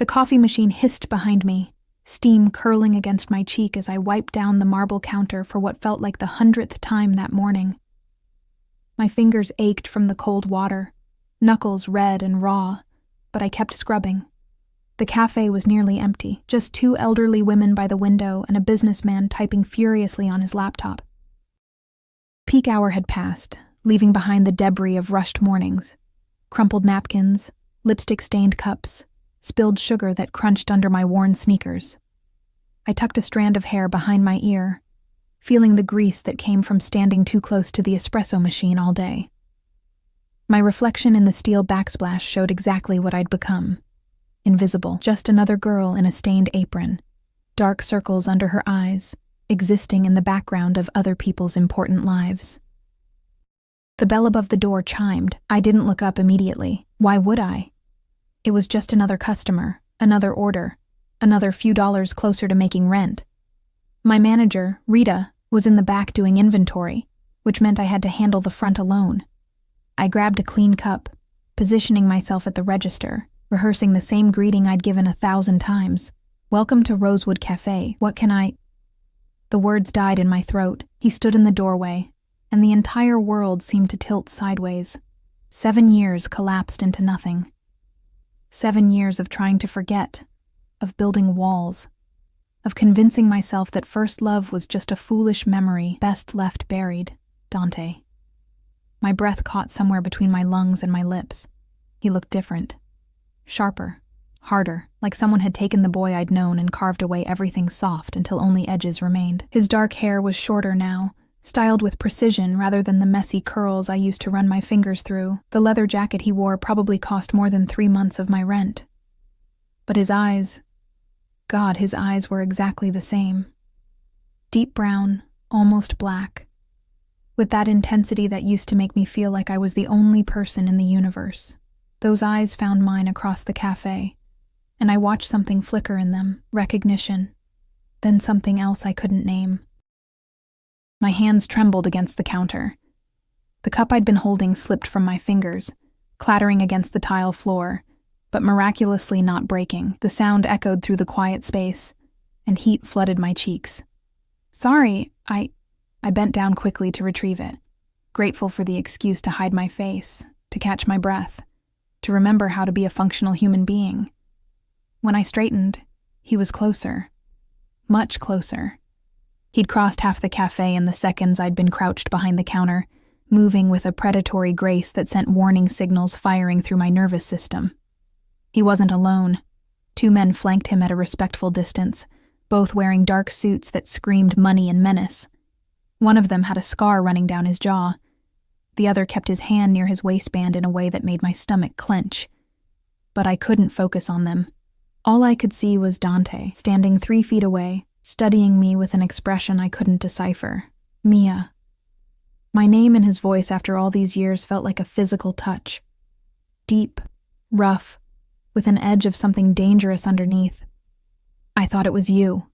The coffee machine hissed behind me, steam curling against my cheek as I wiped down the marble counter for what felt like the 100th time that morning. My fingers ached from the cold water, knuckles red and raw, but I kept scrubbing. The cafe was nearly empty, just 2 elderly women by the window and a businessman typing furiously on his laptop. Peak hour had passed, leaving behind the debris of rushed mornings. Crumpled napkins, lipstick-stained cups, spilled sugar that crunched under my worn sneakers. I tucked a strand of hair behind my ear, feeling the grease that came from standing too close to the espresso machine all day. My reflection in the steel backsplash showed exactly what I'd become. Invisible, just another girl in a stained apron, dark circles under her eyes, existing in the background of other people's important lives. The bell above the door chimed. I didn't look up immediately. Why would I? It was just another customer, another order, another few dollars closer to making rent. My manager, Rita, was in the back doing inventory, which meant I had to handle the front alone. I grabbed a clean cup, positioning myself at the register, rehearsing the same greeting I'd given 1,000 times. Welcome to Rosewood Café. What can I... The words died in my throat. He stood in the doorway, and the entire world seemed to tilt sideways. 7 years collapsed into nothing. 7 years of trying to forget, of building walls, of convincing myself that first love was just a foolish memory best left buried. Dante. My breath caught somewhere between my lungs and my lips. He looked different. Sharper, harder, like someone had taken the boy I'd known and carved away everything soft until only edges remained. His dark hair was shorter now, styled with precision rather than the messy curls I used to run my fingers through. The leather jacket he wore probably cost more than 3 months of my rent. But his eyes... God, his eyes were exactly the same. Deep brown, almost black, with that intensity that used to make me feel like I was the only person in the universe. Those eyes found mine across the cafe, and I watched something flicker in them, recognition, then something else I couldn't name. My hands trembled against the counter. The cup I'd been holding slipped from my fingers, clattering against the tile floor, but miraculously not breaking. The sound echoed through the quiet space, and heat flooded my cheeks. Sorry, I bent down quickly to retrieve it, grateful for the excuse to hide my face, to catch my breath, to remember how to be a functional human being. When I straightened, he was closer. Much closer. He'd crossed half the cafe in the seconds I'd been crouched behind the counter, moving with a predatory grace that sent warning signals firing through my nervous system. He wasn't alone. 2 men flanked him at a respectful distance, both wearing dark suits that screamed money and menace. One of them had a scar running down his jaw. The other kept his hand near his waistband in a way that made my stomach clench. But I couldn't focus on them. All I could see was Dante, standing 3 feet away, studying me with an expression I couldn't decipher. Mia. My name and his voice after all these years felt like a physical touch. Deep, rough, with an edge of something dangerous underneath. I thought it was you.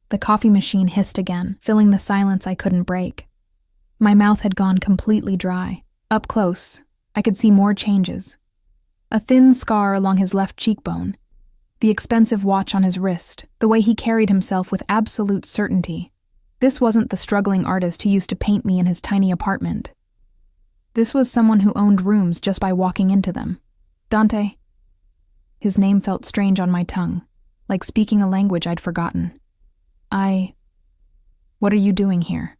The coffee machine hissed again, filling the silence I couldn't break. My mouth had gone completely dry. Up close, I could see more changes. A thin scar along his left cheekbone, the expensive watch on his wrist, the way he carried himself with absolute certainty. This wasn't the struggling artist who used to paint me in his tiny apartment. This was someone who owned rooms just by walking into them. Dante. His name felt strange on my tongue, like speaking a language I'd forgotten. What are you doing here?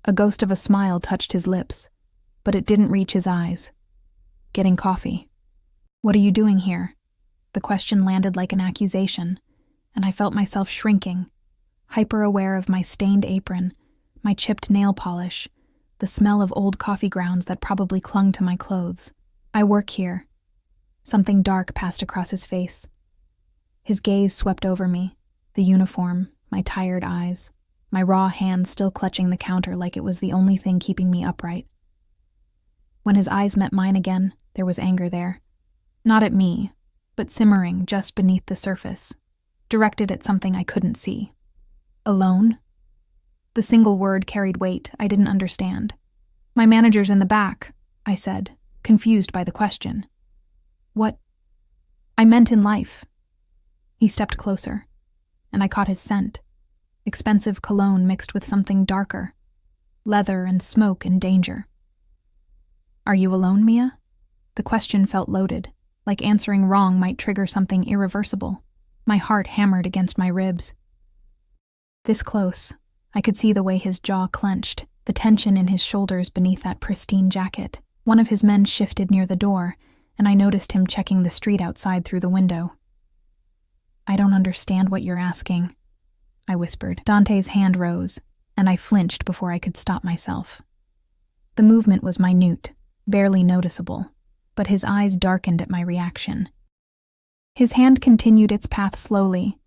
A ghost of a smile touched his lips, but it didn't reach his eyes. Getting coffee. What are you doing here? The question landed like an accusation, and I felt myself shrinking, hyper-aware of my stained apron, my chipped nail polish, the smell of old coffee grounds that probably clung to my clothes. I work here. Something dark passed across his face. His gaze swept over me, the uniform, my tired eyes, my raw hands still clutching the counter like it was the only thing keeping me upright. When his eyes met mine again, there was anger there. Not at me, but simmering just beneath the surface, directed at something I couldn't see. Alone? The single word carried weight I didn't understand. My manager's in the back, I said, confused by the question. What? I meant in life. He stepped closer, and I caught his scent. Expensive cologne mixed with something darker. Leather and smoke and danger. "Are you alone, Mia?" The question felt loaded, like answering wrong might trigger something irreversible. My heart hammered against my ribs. This close, I could see the way his jaw clenched, the tension in his shoulders beneath that pristine jacket. One of his men shifted near the door, and I noticed him checking the street outside through the window. "I don't understand what you're asking," I whispered. Dante's hand rose, and I flinched before I could stop myself. The movement was minute, barely noticeable, but his eyes darkened at my reaction. His hand continued its path slowly,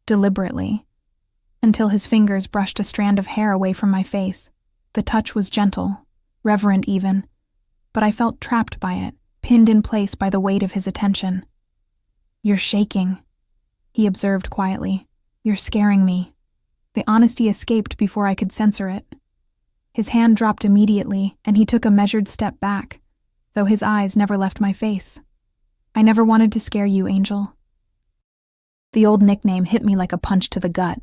deliberately, until his fingers brushed a strand of hair away from my face. The touch was gentle, reverent even, but I felt trapped by it, pinned in place by the weight of his attention. "You're shaking," he observed quietly. "You're scaring me." The honesty escaped before I could censor it. His hand dropped immediately, and he took a measured step back, though his eyes never left my face. "I never wanted to scare you, Angel." The old nickname hit me like a punch to the gut.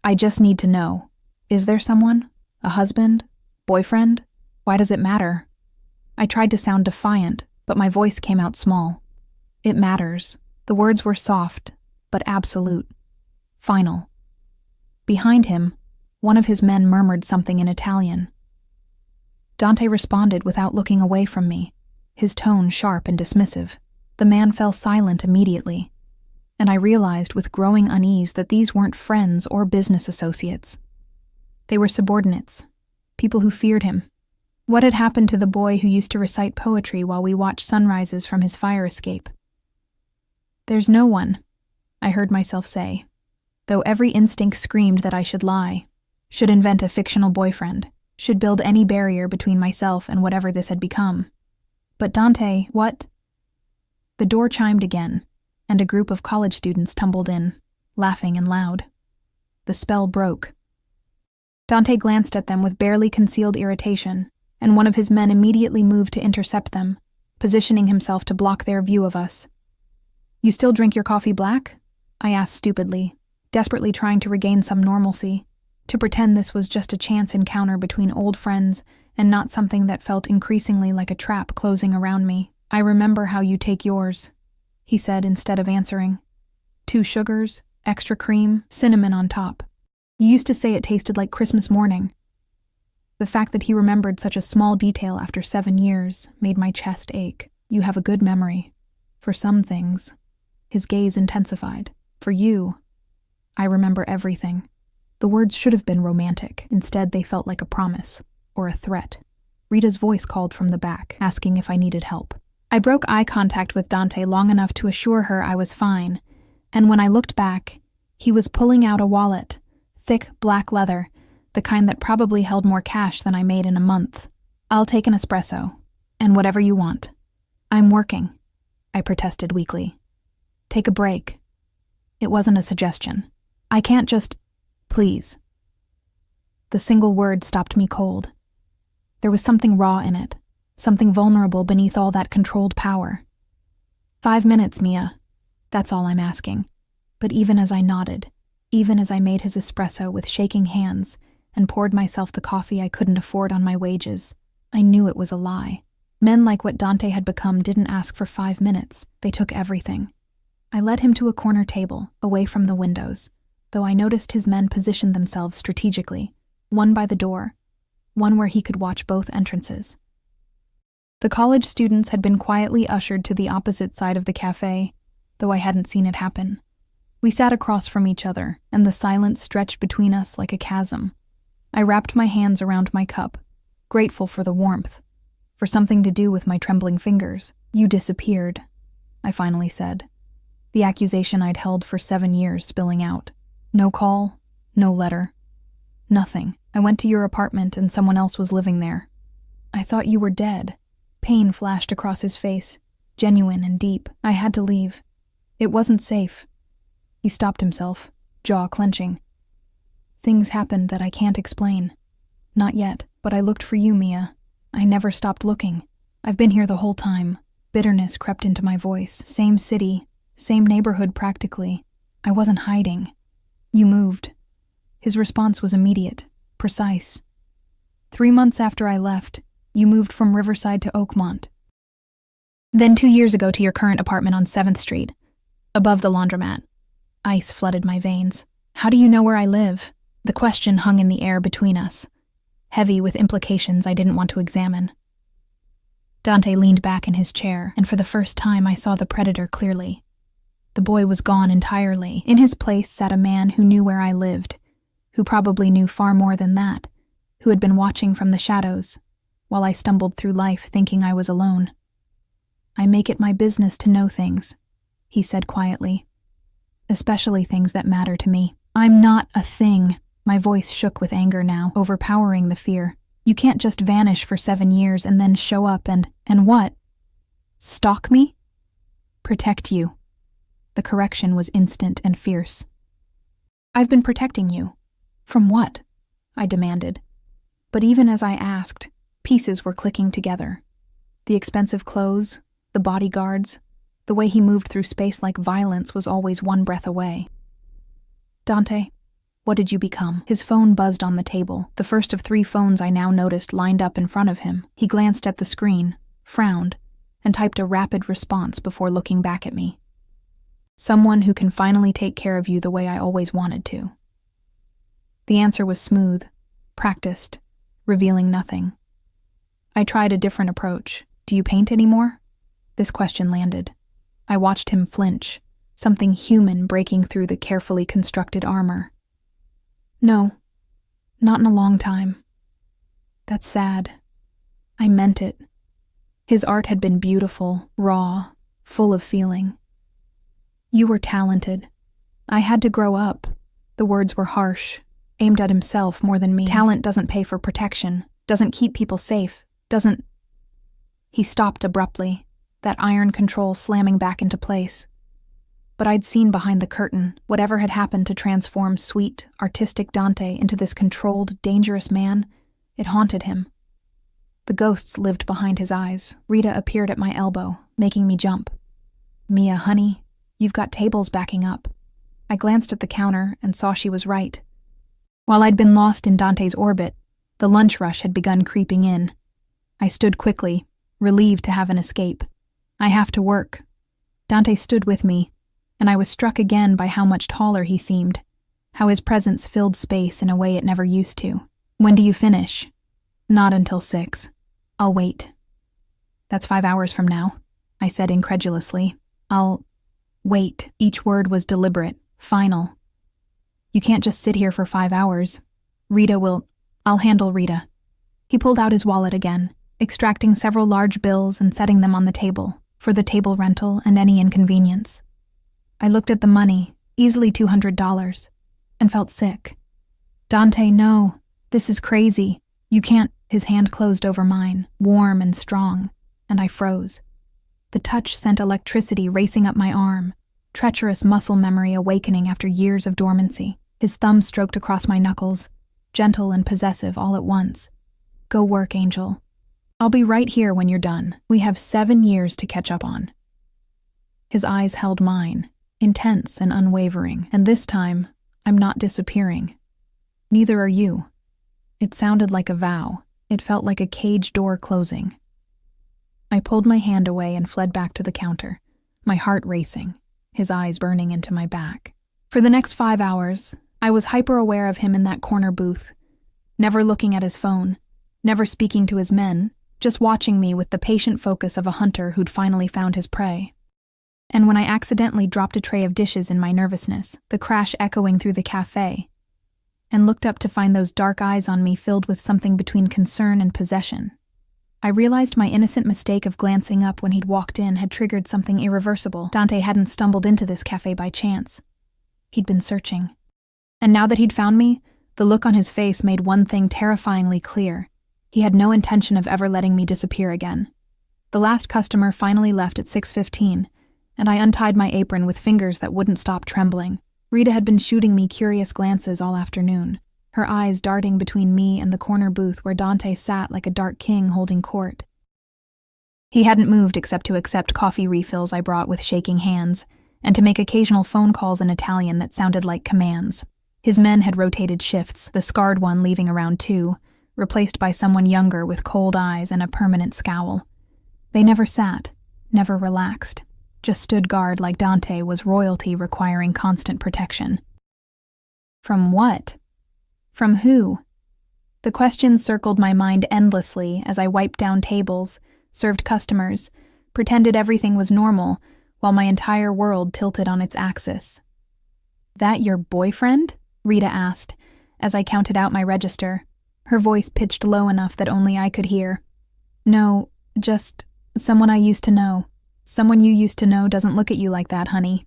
"I just need to know. Is there someone? A husband? Boyfriend? Why does it matter?" I tried to sound defiant, but my voice came out small. "It matters." The words were soft, but absolute. Final. Behind him, one of his men murmured something in Italian. Dante responded without looking away from me, his tone sharp and dismissive. The man fell silent immediately, and I realized with growing unease that these weren't friends or business associates. They were subordinates, people who feared him. What had happened to the boy who used to recite poetry while we watched sunrises from his fire escape? "There's no one," I heard myself say, though every instinct screamed that I should lie, should invent a fictional boyfriend, should build any barrier between myself and whatever this had become. But Dante, what? The door chimed again, and a group of college students tumbled in, laughing and loud. The spell broke. Dante glanced at them with barely concealed irritation, and one of his men immediately moved to intercept them, positioning himself to block their view of us. "You still drink your coffee black?" I asked stupidly, desperately trying to regain some normalcy, to pretend this was just a chance encounter between old friends and not something that felt increasingly like a trap closing around me. "I remember how you take yours," he said instead of answering. "2 sugars, extra cream, cinnamon on top. You used to say it tasted like Christmas morning." The fact that he remembered such a small detail after 7 years made my chest ache. "You have a good memory. For some things." His gaze intensified. "For you, I remember everything." The words should have been romantic. Instead, they felt like a promise, or a threat. Rita's voice called from the back, asking if I needed help. I broke eye contact with Dante long enough to assure her I was fine, and when I looked back, he was pulling out a wallet, thick black leather, the kind that probably held more cash than I made in a month. "I'll take an espresso, and whatever you want." "I'm working," I protested weakly. "Take a break." It wasn't a suggestion. "I can't just... Please." The single word stopped me cold. There was something raw in it, something vulnerable beneath all that controlled power. 5 minutes, Mia. That's all I'm asking." But even as I nodded, even as I made his espresso with shaking hands and poured myself the coffee I couldn't afford on my wages, I knew it was a lie. Men like what Dante had become didn't ask for 5 minutes. They took everything. I led him to a corner table, away from the windows, though I noticed his men positioned themselves strategically, one by the door, one where he could watch both entrances. The college students had been quietly ushered to the opposite side of the café, though I hadn't seen it happen. We sat across from each other, and the silence stretched between us like a chasm. I wrapped my hands around my cup, grateful for the warmth, for something to do with my trembling fingers. "You disappeared," I finally said, the accusation I'd held for 7 years spilling out. "No call, no letter. Nothing. I went to your apartment and someone else was living there. I thought you were dead." Pain flashed across his face, genuine and deep. "I had to leave. It wasn't safe." He stopped himself, jaw clenching. "Things happened that I can't explain. Not yet, but I looked for you, Mia. I never stopped looking. I've been here the whole time." Bitterness crept into my voice. Same city, same neighborhood practically, I wasn't hiding. You moved. His response was immediate, precise. 3 months after I left, you moved from Riverside to Oakmont. Then 2 years ago to your current apartment on 7th Street, above the laundromat. Ice flooded my veins. How do you know where I live? The question hung in the air between us, heavy with implications I didn't want to examine. Dante leaned back in his chair, and for the first time I saw the predator clearly. The boy was gone entirely. In his place sat a man who knew where I lived, who probably knew far more than that, who had been watching from the shadows, while I stumbled through life thinking I was alone. I make it my business to know things, he said quietly, especially things that matter to me. I'm not a thing. My voice shook with anger now, overpowering the fear. You can't just vanish for 7 years and then show up and what? Stalk me? Protect you. The correction was instant and fierce. I've been protecting you. From what? I demanded. But even as I asked, pieces were clicking together. The expensive clothes, the bodyguards, the way he moved through space like violence was always one breath away. Dante, what did you become? His phone buzzed on the table, the first of 3 phones I now noticed lined up in front of him. He glanced at the screen, frowned, and typed a rapid response before looking back at me. Someone who can finally take care of you the way I always wanted to. The answer was smooth, practiced, revealing nothing. I tried a different approach. Do you paint anymore? This question landed. I watched him flinch, something human breaking through the carefully constructed armor. No, not in a long time. That's sad. I meant it. His art had been beautiful, raw, full of feeling. You were talented. I had to grow up. The words were harsh, aimed at himself more than me. Talent doesn't pay for protection, doesn't keep people safe, doesn't... He stopped abruptly, that iron control slamming back into place. But I'd seen behind the curtain whatever had happened to transform sweet, artistic Dante into this controlled, dangerous man. It haunted him. The ghosts lived behind his eyes. Rita appeared at my elbow, making me jump. Mia, honey, you've got tables backing up. I glanced at the counter and saw she was right. While I'd been lost in Dante's orbit, the lunch rush had begun creeping in. I stood quickly, relieved to have an escape. I have to work. Dante stood with me, and I was struck again by how much taller he seemed, how his presence filled space in a way it never used to. When do you finish? Not until 6. I'll wait. That's 5 hours from now, I said incredulously. I'll wait. Each word was deliberate, final. You can't just sit here for 5 hours. I'll handle Rita. He pulled out his wallet again, extracting several large bills and setting them on the table, for the table rental and any inconvenience. I looked at the money, easily $200, and felt sick. Dante, no, this is crazy. You can't. His hand closed over mine, warm and strong, and I froze. The touch sent electricity racing up my arm, treacherous muscle memory awakening after years of dormancy. His thumb stroked across my knuckles, gentle and possessive all at once. Go work, Angel. I'll be right here when you're done. We have 7 years to catch up on. His eyes held mine, intense and unwavering, and this time, I'm not disappearing. Neither are you. It sounded like a vow. It felt like a cage door closing. I pulled my hand away and fled back to the counter, my heart racing, his eyes burning into my back. For the next 5 hours, I was hyper-aware of him in that corner booth, never looking at his phone, never speaking to his men, just watching me with the patient focus of a hunter who'd finally found his prey. And when I accidentally dropped a tray of dishes in my nervousness, the crash echoing through the café, and looked up to find those dark eyes on me filled with something between concern and possession, I realized my innocent mistake of glancing up when he'd walked in had triggered something irreversible. Dante hadn't stumbled into this cafe by chance. He'd been searching. And now that he'd found me, the look on his face made one thing terrifyingly clear. He had no intention of ever letting me disappear again. The last customer finally left at 6:15, and I untied my apron with fingers that wouldn't stop trembling. Rita had been shooting me curious glances all afternoon, her eyes darting between me and the corner booth where Dante sat like a dark king holding court. He hadn't moved except to accept coffee refills I brought with shaking hands, and to make occasional phone calls in Italian that sounded like commands. His men had rotated shifts, the scarred one leaving around 2, replaced by someone younger with cold eyes and a permanent scowl. They never sat, never relaxed, just stood guard like Dante was royalty requiring constant protection. From what? From who? The questions circled my mind endlessly as I wiped down tables, served customers, pretended everything was normal, while my entire world tilted on its axis. "That your boyfriend?" Rita asked, as I counted out my register, her voice pitched low enough that only I could hear. "No, just someone I used to know. Someone you used to know doesn't look at you like that, honey."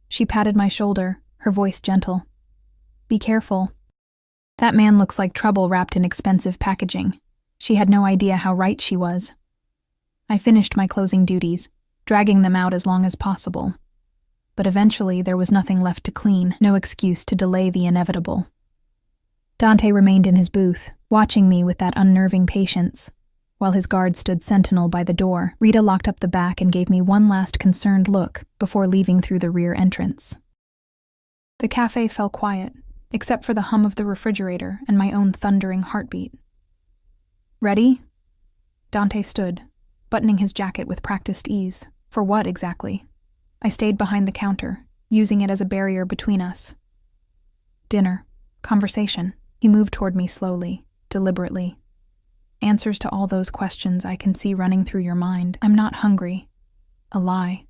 She patted my shoulder, her voice gentle. "Be careful. That man looks like trouble wrapped in expensive packaging." She had no idea how right she was. I finished my closing duties, dragging them out as long as possible. But eventually there was nothing left to clean, no excuse to delay the inevitable. Dante remained in his booth, watching me with that unnerving patience. While his guard stood sentinel by the door, Rita locked up the back and gave me one last concerned look before leaving through the rear entrance. The cafe fell quiet, except for the hum of the refrigerator and my own thundering heartbeat. "Ready?" Dante stood, buttoning his jacket with practiced ease. For what exactly? I stayed behind the counter, using it as a barrier between us. "Dinner. Conversation." He moved toward me slowly, deliberately. "Answers to all those questions I can see running through your mind. I'm not hungry." A lie.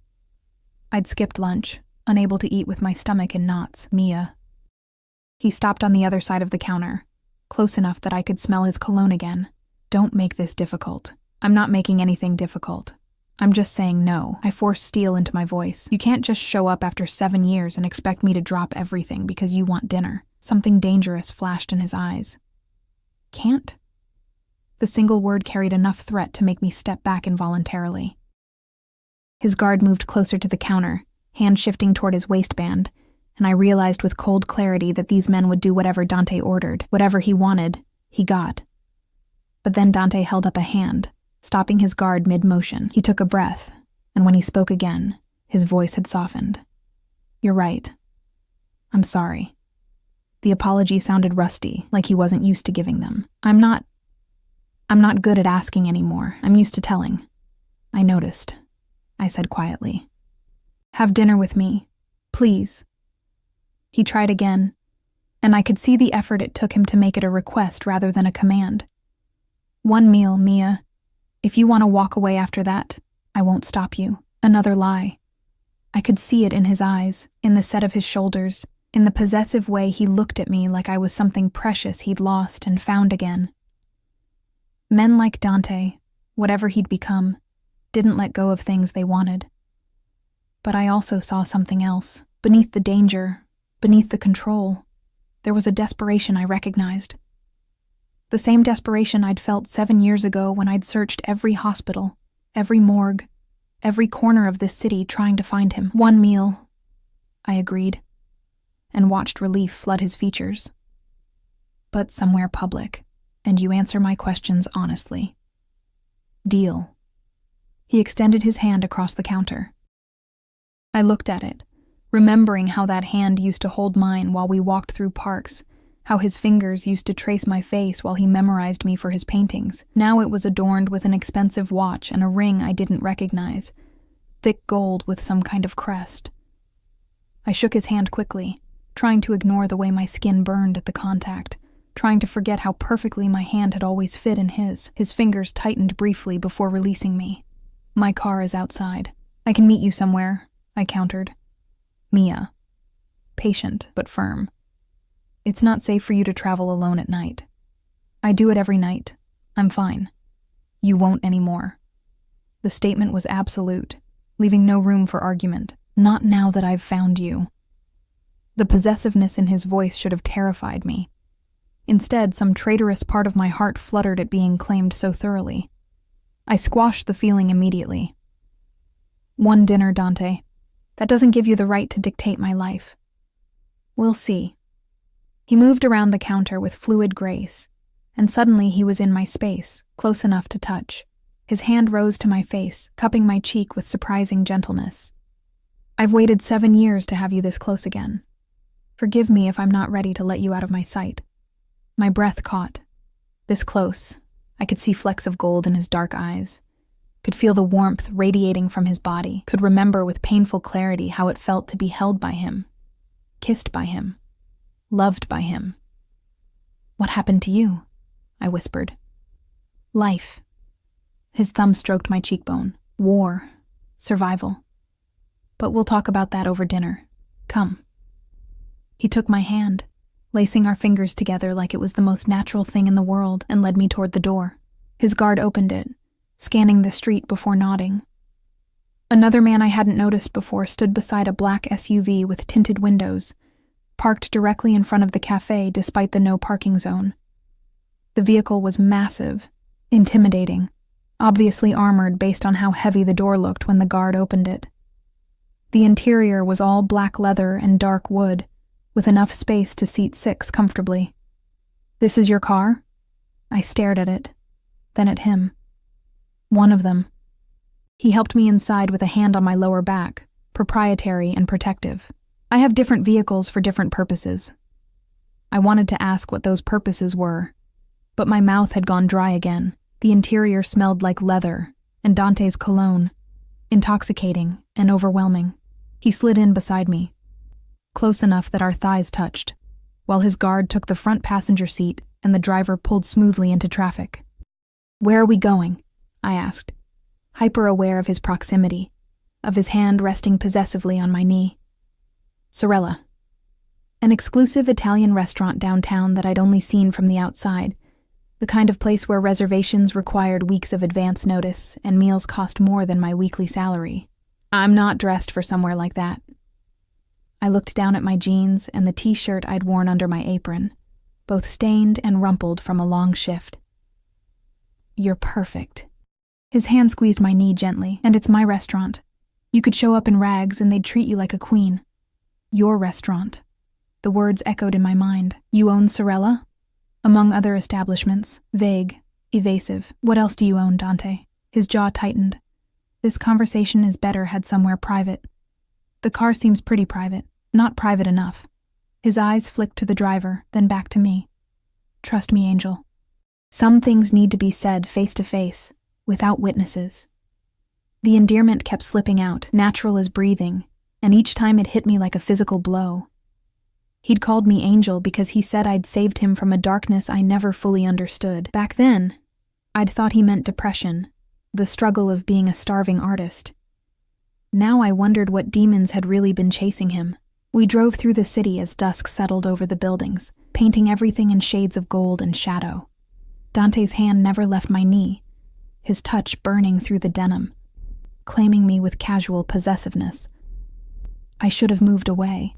I'd skipped lunch, unable to eat with my stomach in knots. Mia. He stopped on the other side of the counter, close enough that I could smell his cologne again. "Don't make this difficult." "I'm not making anything difficult. I'm just saying no." I forced steel into my voice. "You can't just show up after 7 years and expect me to drop everything because you want dinner." Something dangerous flashed in his eyes. "Can't?" The single word carried enough threat to make me step back involuntarily. His guard moved closer to the counter, hand shifting toward his waistband, and I realized with cold clarity that these men would do whatever Dante ordered. Whatever he wanted, he got. But then Dante held up a hand, stopping his guard mid-motion. He took a breath, and when he spoke again, his voice had softened. "You're right. I'm sorry." The apology sounded rusty, like he wasn't used to giving them. I'm not good at asking anymore. I'm used to telling." "I noticed," I said quietly. "Have dinner with me, please." He tried again, and I could see the effort it took him to make it a request rather than a command. "One meal, Mia. If you want to walk away after that, I won't stop you." Another lie. I could see it in his eyes, in the set of his shoulders, in the possessive way he looked at me like I was something precious he'd lost and found again. Men like Dante, whatever he'd become, didn't let go of things they wanted. But I also saw something else. Beneath the danger, beneath the control, there was a desperation I recognized. The same desperation I'd felt 7 years ago when I'd searched every hospital, every morgue, every corner of this city trying to find him. "One meal," I agreed, and watched relief flood his features. "But somewhere public, and you answer my questions honestly." "Deal." He extended his hand across the counter. I looked at it, remembering how that hand used to hold mine while we walked through parks, how his fingers used to trace my face while he memorized me for his paintings. Now it was adorned with an expensive watch and a ring I didn't recognize, thick gold with some kind of crest. I shook his hand quickly, trying to ignore the way my skin burned at the contact, trying to forget how perfectly my hand had always fit in his. His fingers tightened briefly before releasing me. "My car is outside. I can meet you somewhere," I countered. Mia. Patient, but firm. "It's not safe for you to travel alone at night." "I do it every night. I'm fine." "You won't anymore." The statement was absolute, leaving no room for argument. "Not now that I've found you." The possessiveness in his voice should have terrified me. Instead, some traitorous part of my heart fluttered at being claimed so thoroughly. I squashed the feeling immediately. "One dinner, Dante. That doesn't give you the right to dictate my life." "We'll see." He moved around the counter with fluid grace, and suddenly he was in my space, close enough to touch. His hand rose to my face, cupping my cheek with surprising gentleness. I've waited 7 years to have you this close again. Forgive me if I'm not ready to let you out of my sight. My breath caught. This close, I could see flecks of gold in his dark eyes, could feel the warmth radiating from his body, could remember with painful clarity how it felt to be held by him, kissed by him, loved by him. What happened to you? I whispered. Life. His thumb stroked my cheekbone. War. Survival. But we'll talk about that over dinner. Come. He took my hand, lacing our fingers together like it was the most natural thing in the world, and led me toward the door. His guard opened it, scanning the street before nodding. Another man I hadn't noticed before stood beside a black SUV with tinted windows, parked directly in front of the cafe despite the no parking zone. The vehicle was massive, intimidating, obviously armored based on how heavy the door looked when the guard opened it. The interior was all black leather and dark wood, with enough space to seat 6 comfortably. This is your car? I stared at it, then at him. One of them. He helped me inside with a hand on my lower back, proprietary and protective. I have different vehicles for different purposes. I wanted to ask what those purposes were, but my mouth had gone dry again. The interior smelled like leather and Dante's cologne, intoxicating and overwhelming. He slid in beside me, close enough that our thighs touched, while his guard took the front passenger seat and the driver pulled smoothly into traffic. Where are we going? I asked, hyper-aware of his proximity, of his hand resting possessively on my knee. Sorella. An exclusive Italian restaurant downtown that I'd only seen from the outside, the kind of place where reservations required weeks of advance notice and meals cost more than my weekly salary. I'm not dressed for somewhere like that. I looked down at my jeans and the t-shirt I'd worn under my apron, both stained and rumpled from a long shift. You're perfect. His hand squeezed my knee gently, and it's my restaurant. You could show up in rags and they'd treat you like a queen. Your restaurant. The words echoed in my mind. You own Sorella? Among other establishments, vague, evasive. What else do you own, Dante? His jaw tightened. This conversation is better had somewhere private. The car seems pretty private, not private enough. His eyes flicked to the driver, then back to me. Trust me, Angel. Some things need to be said face to face, without witnesses. The endearment kept slipping out, natural as breathing, and each time it hit me like a physical blow. He'd called me Angel because he said I'd saved him from a darkness I never fully understood. Back then, I'd thought he meant depression, the struggle of being a starving artist. Now I wondered what demons had really been chasing him. We drove through the city as dusk settled over the buildings, painting everything in shades of gold and shadow. Dante's hand never left my knee, his touch burning through the denim, claiming me with casual possessiveness. I should have moved away.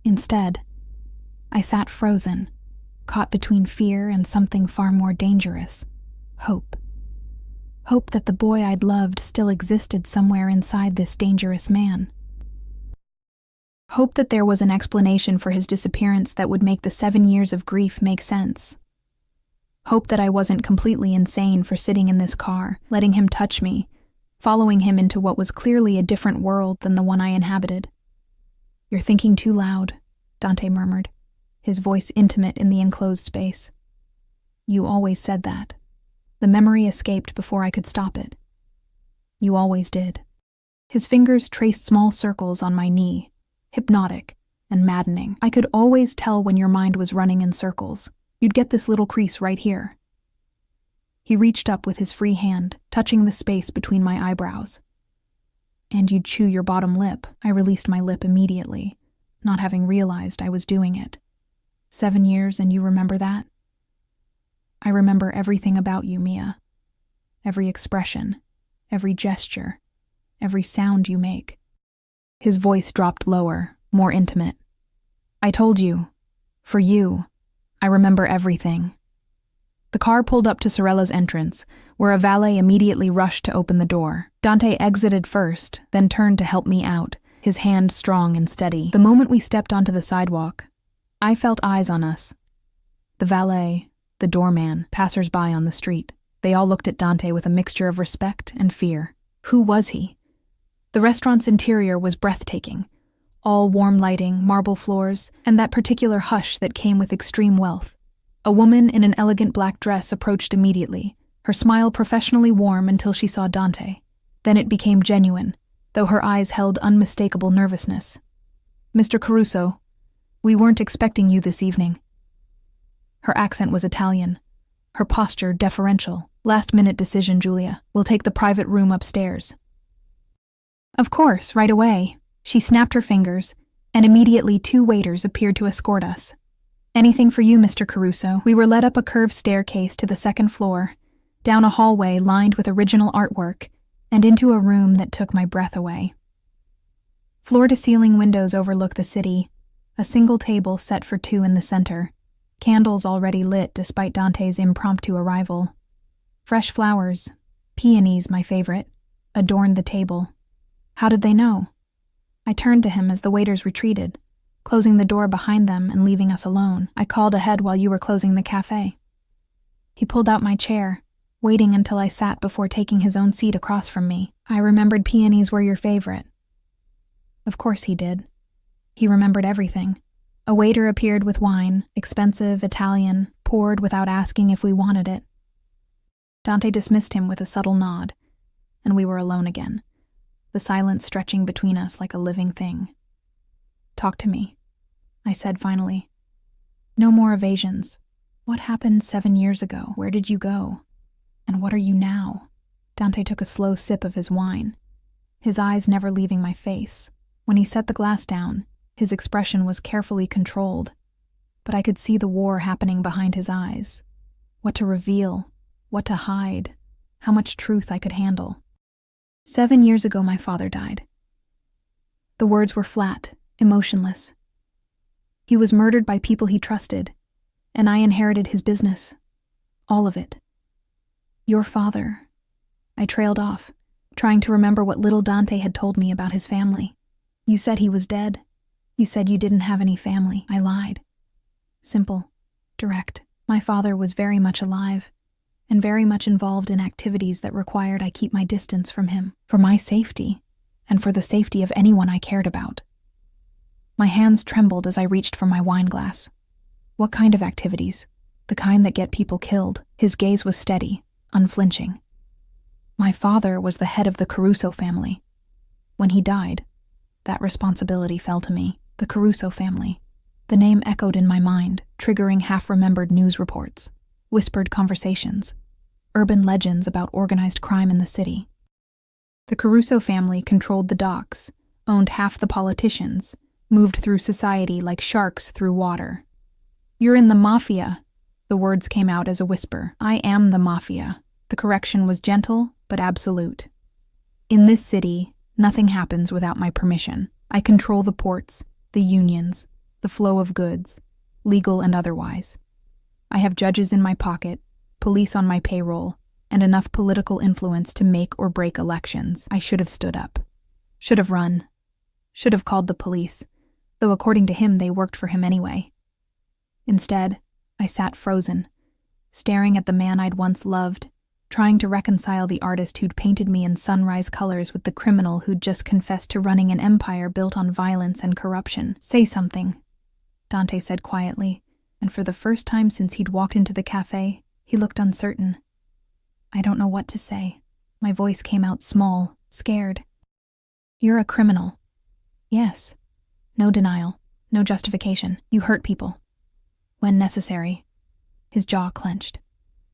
Instead, I sat frozen, caught between fear and something far more dangerous, hope. Hope that the boy I'd loved still existed somewhere inside this dangerous man. Hope that there was an explanation for his disappearance that would make the 7 years of grief make sense. Hope that I wasn't completely insane for sitting in this car, letting him touch me, following him into what was clearly a different world than the one I inhabited. You're thinking too loud, Dante murmured, his voice intimate in the enclosed space. You always said that. The memory escaped before I could stop it. You always did. His fingers traced small circles on my knee, hypnotic and maddening. I could always tell when your mind was running in circles. You'd get this little crease right here. He reached up with his free hand, touching the space between my eyebrows. And you'd chew your bottom lip. I released my lip immediately, not having realized I was doing it. 7 years and you remember that? I remember everything about you, Mia. Every expression, every gesture, every sound you make. His voice dropped lower, more intimate. I told you, for you, I remember everything. The car pulled up to Sorella's entrance, where a valet immediately rushed to open the door. Dante exited first, then turned to help me out, his hand strong and steady. The moment we stepped onto the sidewalk, I felt eyes on us. The valet, the doorman, passers-by on the street. They all looked at Dante with a mixture of respect and fear. Who was he? The restaurant's interior was breathtaking. All warm lighting, marble floors, and that particular hush that came with extreme wealth. A woman in an elegant black dress approached immediately, her smile professionally warm until she saw Dante. Then it became genuine, though her eyes held unmistakable nervousness. "Mr. Caruso, we weren't expecting you this evening." Her accent was Italian, her posture deferential. "Last-minute decision, Julia. We'll take the private room upstairs." "Of course, right away." She snapped her fingers, and immediately 2 waiters appeared to escort us. "Anything for you, Mr. Caruso." We were led up a curved staircase to the 2nd floor, down a hallway lined with original artwork, and into a room that took my breath away. Floor-to-ceiling windows overlook the city, a single table set for 2 in the center, candles already lit despite Dante's impromptu arrival. Fresh flowers, peonies my favorite, adorned the table. How did they know? I turned to him as the waiters retreated, closing the door behind them and leaving us alone. "I called ahead while you were closing the cafe." He pulled out my chair, waiting until I sat before taking his own seat across from me. "I remembered peonies were your favorite." Of course he did. He remembered everything. A waiter appeared with wine, expensive, Italian, poured without asking if we wanted it. Dante dismissed him with a subtle nod, and we were alone again, the silence stretching between us like a living thing. "Talk to me," I said finally. "No more evasions. What happened 7 years ago? Where did you go? And what are you now?" Dante took a slow sip of his wine, his eyes never leaving my face. When he set the glass down, his expression was carefully controlled, but I could see the war happening behind his eyes. What to reveal, what to hide, how much truth I could handle. 7 years ago my father died. The words were flat, emotionless. He was murdered by people he trusted, and I inherited his business. All of it. "Your father." I trailed off, trying to remember what little Dante had told me about his family. "You said he was dead. You said you didn't have any family." I lied. Simple, direct. My father was very much alive, and very much involved in activities that required I keep my distance from him, for my safety, and for the safety of anyone I cared about. My hands trembled as I reached for my wine glass. "What kind of activities?" "The kind that get people killed." His gaze was steady, unflinching. My father was the head of the Caruso family. When he died, that responsibility fell to me. The Caruso family. The name echoed in my mind, triggering half-remembered news reports, whispered conversations, urban legends about organized crime in the city. The Caruso family controlled the docks, owned half the politicians, moved through society like sharks through water. "You're in the Mafia," the words came out as a whisper. "I am the Mafia." The correction was gentle but absolute. "In this city, nothing happens without my permission. I control the ports, the unions, the flow of goods, legal and otherwise. I have judges in my pocket, police on my payroll, and enough political influence to make or break elections." I should have stood up. Should have run. Should have called the police, though according to him they worked for him anyway. Instead, I sat frozen, staring at the man I'd once loved, trying to reconcile the artist who'd painted me in sunrise colors with the criminal who'd just confessed to running an empire built on violence and corruption. "Say something," Dante said quietly, and for the first time since he'd walked into the cafe, he looked uncertain. "I don't know what to say." My voice came out small, scared. "You're a criminal." "Yes." No denial, no justification. "You hurt people. When necessary." His jaw clenched.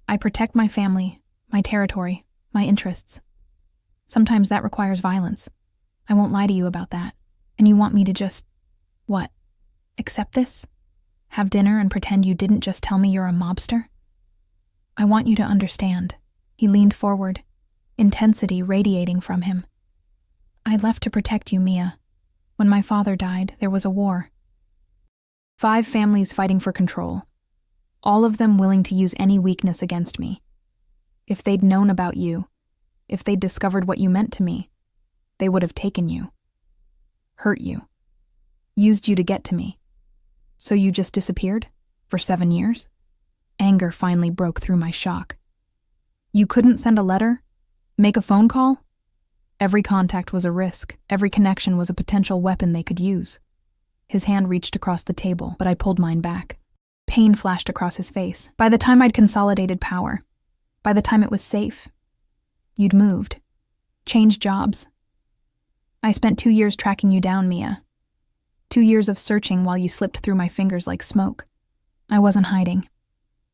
"I protect my family, my territory, my interests. Sometimes that requires violence. I won't lie to you about that. And you want me to just, what, accept this? Have dinner and pretend you didn't just tell me you're a mobster? I want you to understand." He leaned forward, intensity radiating from him. "I left to protect you, Mia. When my father died, there was a war. 5 families fighting for control, all of them willing to use any weakness against me. If they'd known about you, if they'd discovered what you meant to me, they would have taken you, hurt you, used you to get to me. So you just disappeared? For 7 years?" Anger finally broke through my shock. "You couldn't send a letter? Make a phone call?" Every contact was a risk. Every connection was a potential weapon they could use. His hand reached across the table, but I pulled mine back. Pain flashed across his face. By the time I'd consolidated power, by the time it was safe, you'd moved, changed jobs. I spent 2 years tracking you down, Mia. 2 years of searching while you slipped through my fingers like smoke. I wasn't hiding.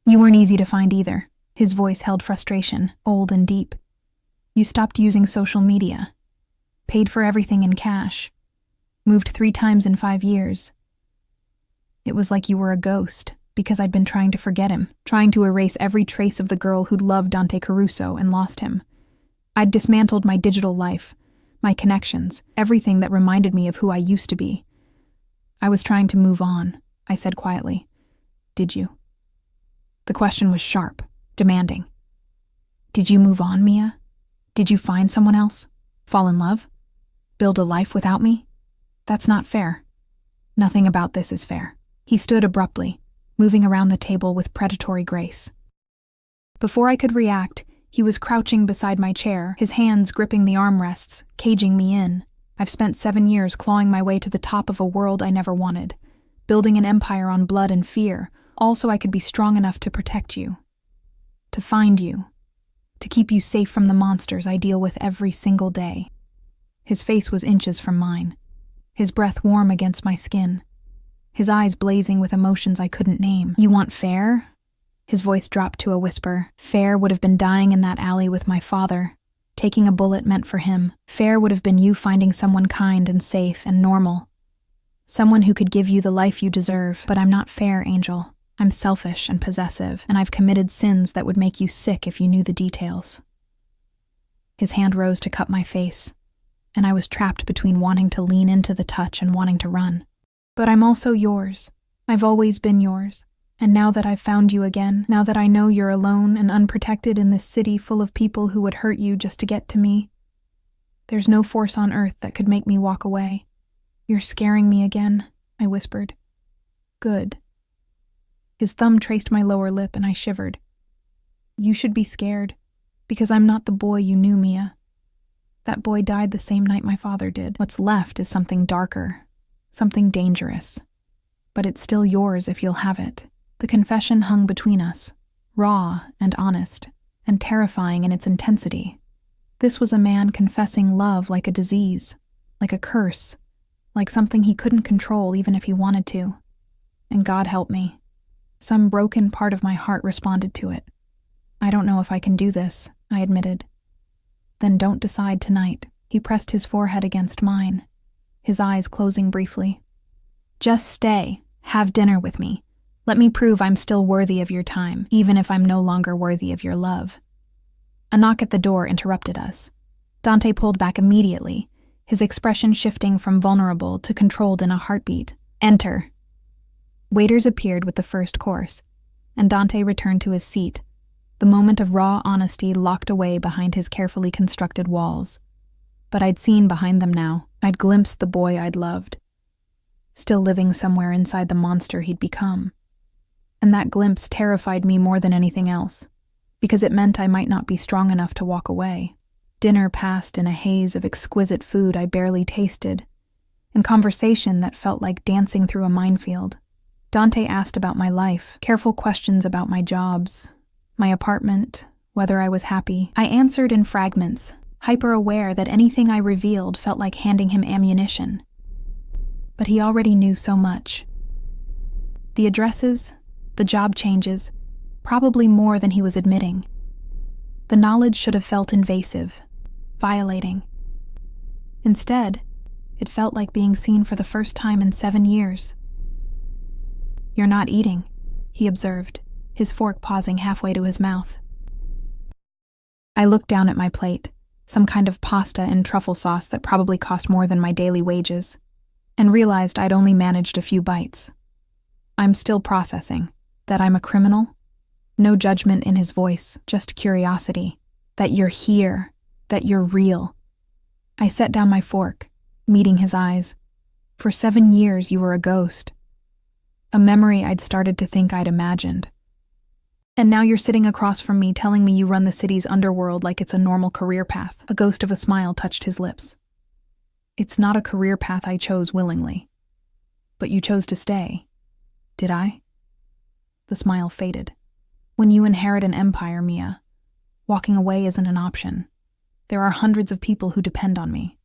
You weren't easy to find either. His voice held frustration, old and deep. You stopped using social media, paid for everything in cash, moved 3 times in 5 years. It was like you were a ghost, because I'd been trying to forget him, trying to erase every trace of the girl who'd loved Dante Caruso and lost him. I'd dismantled my digital life, my connections, everything that reminded me of who I used to be. I was trying to move on, I said quietly. Did you? The question was sharp, demanding. Did you move on, Mia? Did you find someone else? Fall in love? Build a life without me? That's not fair. Nothing about this is fair. He stood abruptly, moving around the table with predatory grace. Before I could react, he was crouching beside my chair, his hands gripping the armrests, caging me in. I've spent 7 years clawing my way to the top of a world I never wanted, building an empire on blood and fear, all so I could be strong enough to protect you, to find you, to keep you safe from the monsters I deal with every single day. His face was inches from mine, his breath warm against my skin, his eyes blazing with emotions I couldn't name. You want fair? His voice dropped to a whisper. Fair would have been dying in that alley with my father, taking a bullet meant for him. Fair would have been you finding someone kind and safe and normal, someone who could give you the life you deserve. But I'm not fair, Angel. I'm selfish and possessive, and I've committed sins that would make you sick if you knew the details. His hand rose to cup my face, and I was trapped between wanting to lean into the touch and wanting to run. But I'm also yours. I've always been yours. And now that I've found you again, now that I know you're alone and unprotected in this city full of people who would hurt you just to get to me, there's no force on earth that could make me walk away. You're scaring me again, I whispered. Good. His thumb traced my lower lip and I shivered. You should be scared, because I'm not the boy you knew, Mia. That boy died the same night my father did. What's left is something darker, something dangerous. But it's still yours if you'll have it. The confession hung between us, raw and honest, and terrifying in its intensity. This was a man confessing love like a disease, like a curse, like something he couldn't control even if he wanted to. And God help me. Some broken part of my heart responded to it. I don't know if I can do this, I admitted. Then don't decide tonight. He pressed his forehead against mine, his eyes closing briefly. Just stay. Have dinner with me. Let me prove I'm still worthy of your time, even if I'm no longer worthy of your love. A knock at the door interrupted us. Dante pulled back immediately, his expression shifting from vulnerable to controlled in a heartbeat. Enter. Waiters appeared with the first course, and Dante returned to his seat, the moment of raw honesty locked away behind his carefully constructed walls. But I'd seen behind them now. I'd glimpsed the boy I'd loved, still living somewhere inside the monster he'd become. And that glimpse terrified me more than anything else, because it meant I might not be strong enough to walk away. Dinner passed in a haze of exquisite food I barely tasted, and conversation that felt like dancing through a minefield. Dante asked about my life, careful questions about my jobs, my apartment, whether I was happy. I answered in fragments, hyper-aware that anything I revealed felt like handing him ammunition. But he already knew so much. The addresses, the job changes, probably more than he was admitting. The knowledge should have felt invasive, violating. Instead, it felt like being seen for the first time in 7 years. You're not eating, he observed, his fork pausing halfway to his mouth. I looked down at my plate, some kind of pasta and truffle sauce that probably cost more than my daily wages, and realized I'd only managed a few bites. I'm still processing. That I'm a criminal? No judgment in his voice, just curiosity. That you're here, that you're real. I set down my fork, meeting his eyes. For 7 years you were a ghost. A memory I'd started to think I'd imagined. And now you're sitting across from me telling me you run the city's underworld like it's a normal career path. A ghost of a smile touched his lips. It's not a career path I chose willingly. But you chose to stay. Did I? The smile faded. When you inherit an empire, Mia, walking away isn't an option. There are hundreds of people who depend on me.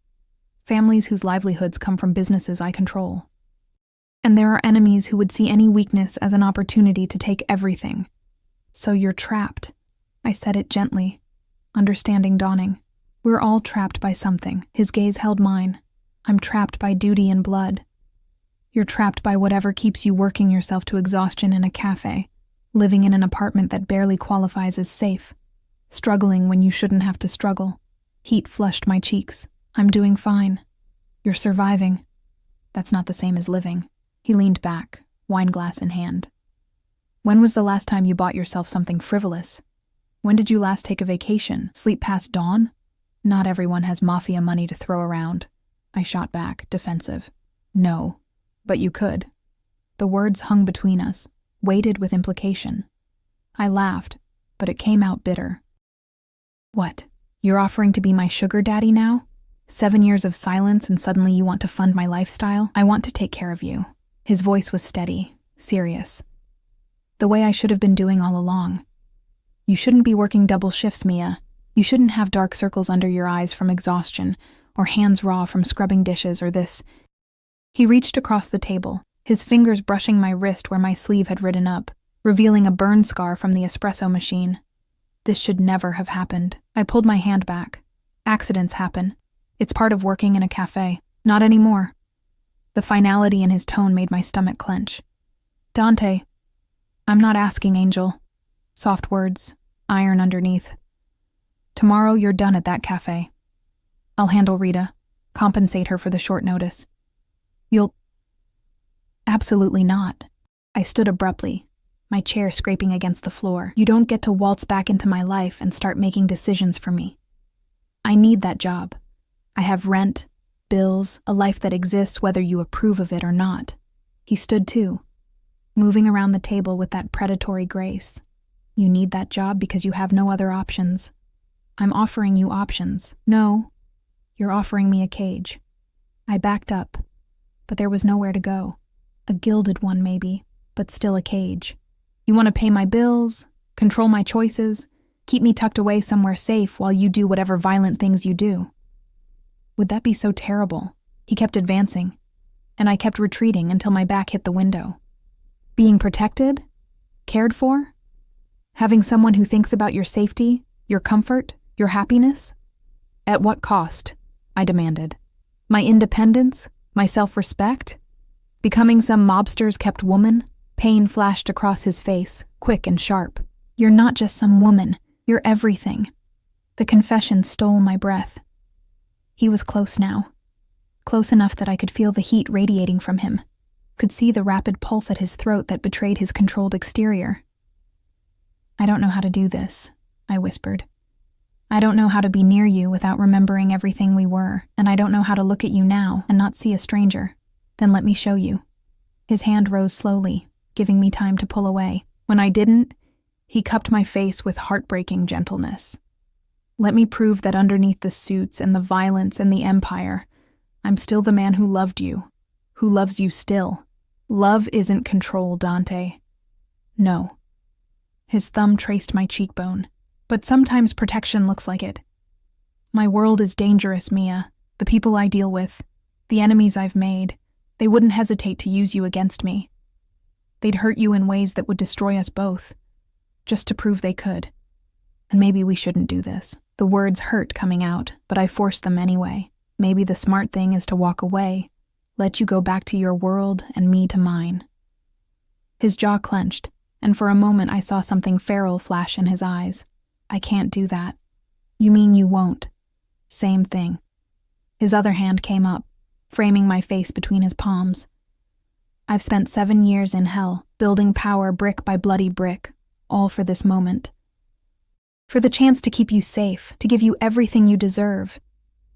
Families whose livelihoods come from businesses I control. And there are enemies who would see any weakness as an opportunity to take everything. So you're trapped. I said it gently, understanding dawning. We're all trapped by something. His gaze held mine. I'm trapped by duty and blood. You're trapped by whatever keeps you working yourself to exhaustion in a cafe, living in an apartment that barely qualifies as safe, struggling when you shouldn't have to struggle. Heat flushed my cheeks. I'm doing fine. You're surviving. That's not the same as living. He leaned back, wine glass in hand. When was the last time you bought yourself something frivolous? When did you last take a vacation? Sleep past dawn? Not everyone has Mafia money to throw around. I shot back, defensive. No, but you could. The words hung between us, weighted with implication. I laughed, but it came out bitter. What? You're offering to be my sugar daddy now? 7 years of silence and suddenly you want to fund my lifestyle? I want to take care of you. His voice was steady, serious. The way I should have been doing all along. You shouldn't be working double shifts, Mia. You shouldn't have dark circles under your eyes from exhaustion, or hands raw from scrubbing dishes or this. He reached across the table, his fingers brushing my wrist where my sleeve had ridden up, revealing a burn scar from the espresso machine. This should never have happened. I pulled my hand back. Accidents happen. It's part of working in a cafe. Not anymore. The finality in his tone made my stomach clench. Dante, I'm not asking, Angel. Soft words, iron underneath. Tomorrow you're done at that cafe. I'll handle Rita, compensate her for the short notice. You'll... Absolutely not. I stood abruptly, my chair scraping against the floor. You don't get to waltz back into my life and start making decisions for me. I need that job. I have rent, bills, a life that exists whether you approve of it or not. He stood too, moving around the table with that predatory grace. You need that job because you have no other options. I'm offering you options. No, you're offering me a cage. I backed up, but there was nowhere to go. A gilded one maybe, but still a cage. You want to pay my bills, control my choices, keep me tucked away somewhere safe while you do whatever violent things you do. Would that be so terrible? He kept advancing, and I kept retreating until my back hit the window. Being protected? Cared for? Having someone who thinks about your safety, your comfort, your happiness? At what cost? I demanded. My independence? My self-respect? Becoming some mobster's kept woman? Pain flashed across his face, quick and sharp. You're not just some woman. You're everything. The confession stole my breath. He was close now. Close enough that I could feel the heat radiating from him. Could see the rapid pulse at his throat that betrayed his controlled exterior. I don't know how to do this, I whispered. I don't know how to be near you without remembering everything we were, and I don't know how to look at you now and not see a stranger. Then let me show you. His hand rose slowly, giving me time to pull away. When I didn't, he cupped my face with heartbreaking gentleness. Let me prove that underneath the suits and the violence and the empire, I'm still the man who loved you, who loves you still. Love isn't control, Dante. No. His thumb traced my cheekbone, but sometimes protection looks like it. My world is dangerous, Mia. The people I deal with, the enemies I've made, they wouldn't hesitate to use you against me. They'd hurt you in ways that would destroy us both, just to prove they could. And maybe we shouldn't do this. The words hurt coming out, but I forced them anyway. Maybe the smart thing is to walk away, let you go back to your world and me to mine. His jaw clenched, and for a moment I saw something feral flash in his eyes. I can't do that. You mean you won't? Same thing. His other hand came up, framing my face between his palms. I've spent 7 years in hell, building power brick by bloody brick, all for this moment. For the chance to keep you safe, to give you everything you deserve.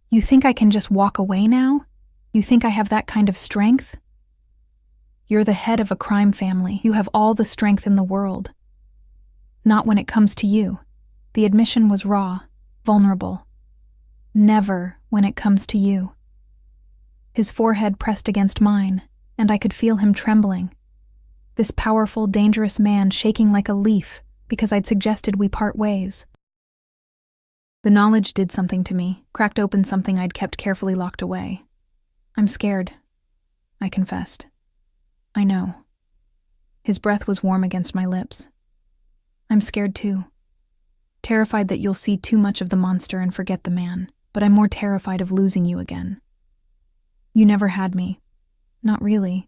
You think I can just walk away now? You think I have that kind of strength? You're the head of a crime family. You have all the strength in the world. Not when it comes to you. The admission was raw, vulnerable. Never when it comes to you. His forehead pressed against mine, and I could feel him trembling. This powerful, dangerous man shaking like a leaf because I'd suggested we part ways. The knowledge did something to me, cracked open something I'd kept carefully locked away. I'm scared, I confessed. I know. His breath was warm against my lips. I'm scared too. Terrified that you'll see too much of the monster and forget the man, but I'm more terrified of losing you again. You never had me. Not really.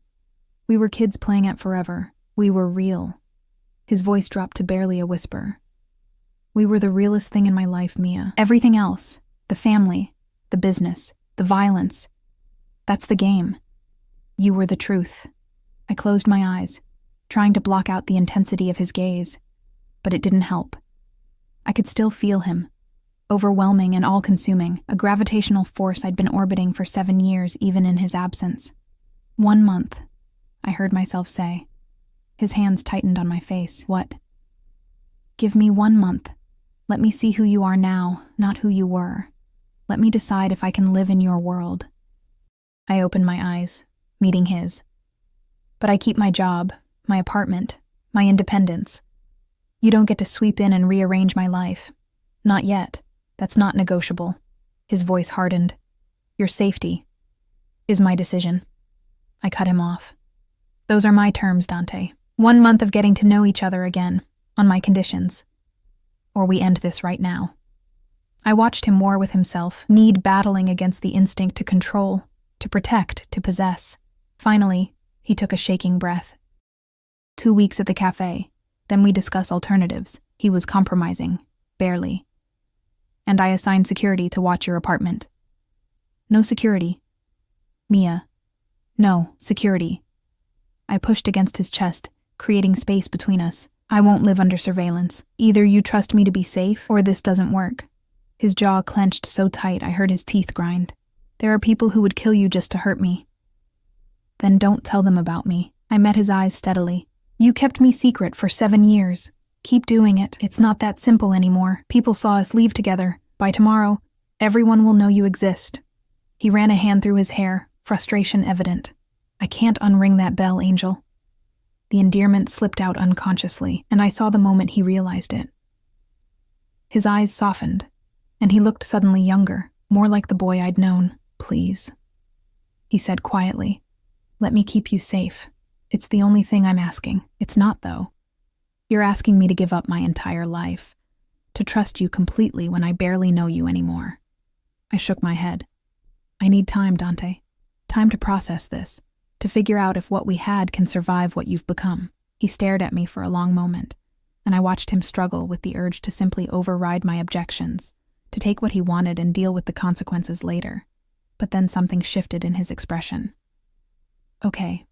We were kids playing at forever. We were real. His voice dropped to barely a whisper. We were the realest thing in my life, Mia. Everything else, the family, the business, the violence, that's the game. You were the truth. I closed my eyes, trying to block out the intensity of his gaze, but it didn't help. I could still feel him, overwhelming and all-consuming, a gravitational force I'd been orbiting for 7 years even in his absence. 1 month, I heard myself say. His hands tightened on my face. What? Give me 1 month. Let me see who you are now, not who you were. Let me decide if I can live in your world. I opened my eyes, meeting his. But I keep my job, my apartment, my independence. You don't get to sweep in and rearrange my life. Not yet. That's not negotiable. His voice hardened. Your safety is my decision. I cut him off. Those are my terms, Dante. 1 month of getting to know each other again, on my conditions. Or we end this right now. I watched him war with himself, need battling against the instinct to control, to protect, to possess. Finally, he took a shaking breath. 2 weeks at the Café, then we discuss alternatives. He was compromising, barely. And I assigned security to watch your apartment. No security. Mia. No, security. I pushed against his chest, creating space between us. I won't live under surveillance. Either you trust me to be safe, or this doesn't work. His jaw clenched so tight I heard his teeth grind. There are people who would kill you just to hurt me. Then don't tell them about me. I met his eyes steadily. You kept me secret for 7 years. Keep doing it. It's not that simple anymore. People saw us leave together. By tomorrow, everyone will know you exist. He ran a hand through his hair, frustration evident. I can't unring that bell, Angel. The endearment slipped out unconsciously, and I saw the moment he realized it. His eyes softened, and he looked suddenly younger, more like the boy I'd known. Please, he said quietly. Let me keep you safe. It's the only thing I'm asking. It's not, though. You're asking me to give up my entire life, to trust you completely when I barely know you anymore. I shook my head. I need time, Dante. Time to process this, to figure out if what we had can survive what you've become. He stared at me for a long moment, and I watched him struggle with the urge to simply override my objections, to take what he wanted and deal with the consequences later. But then something shifted in his expression. Okay.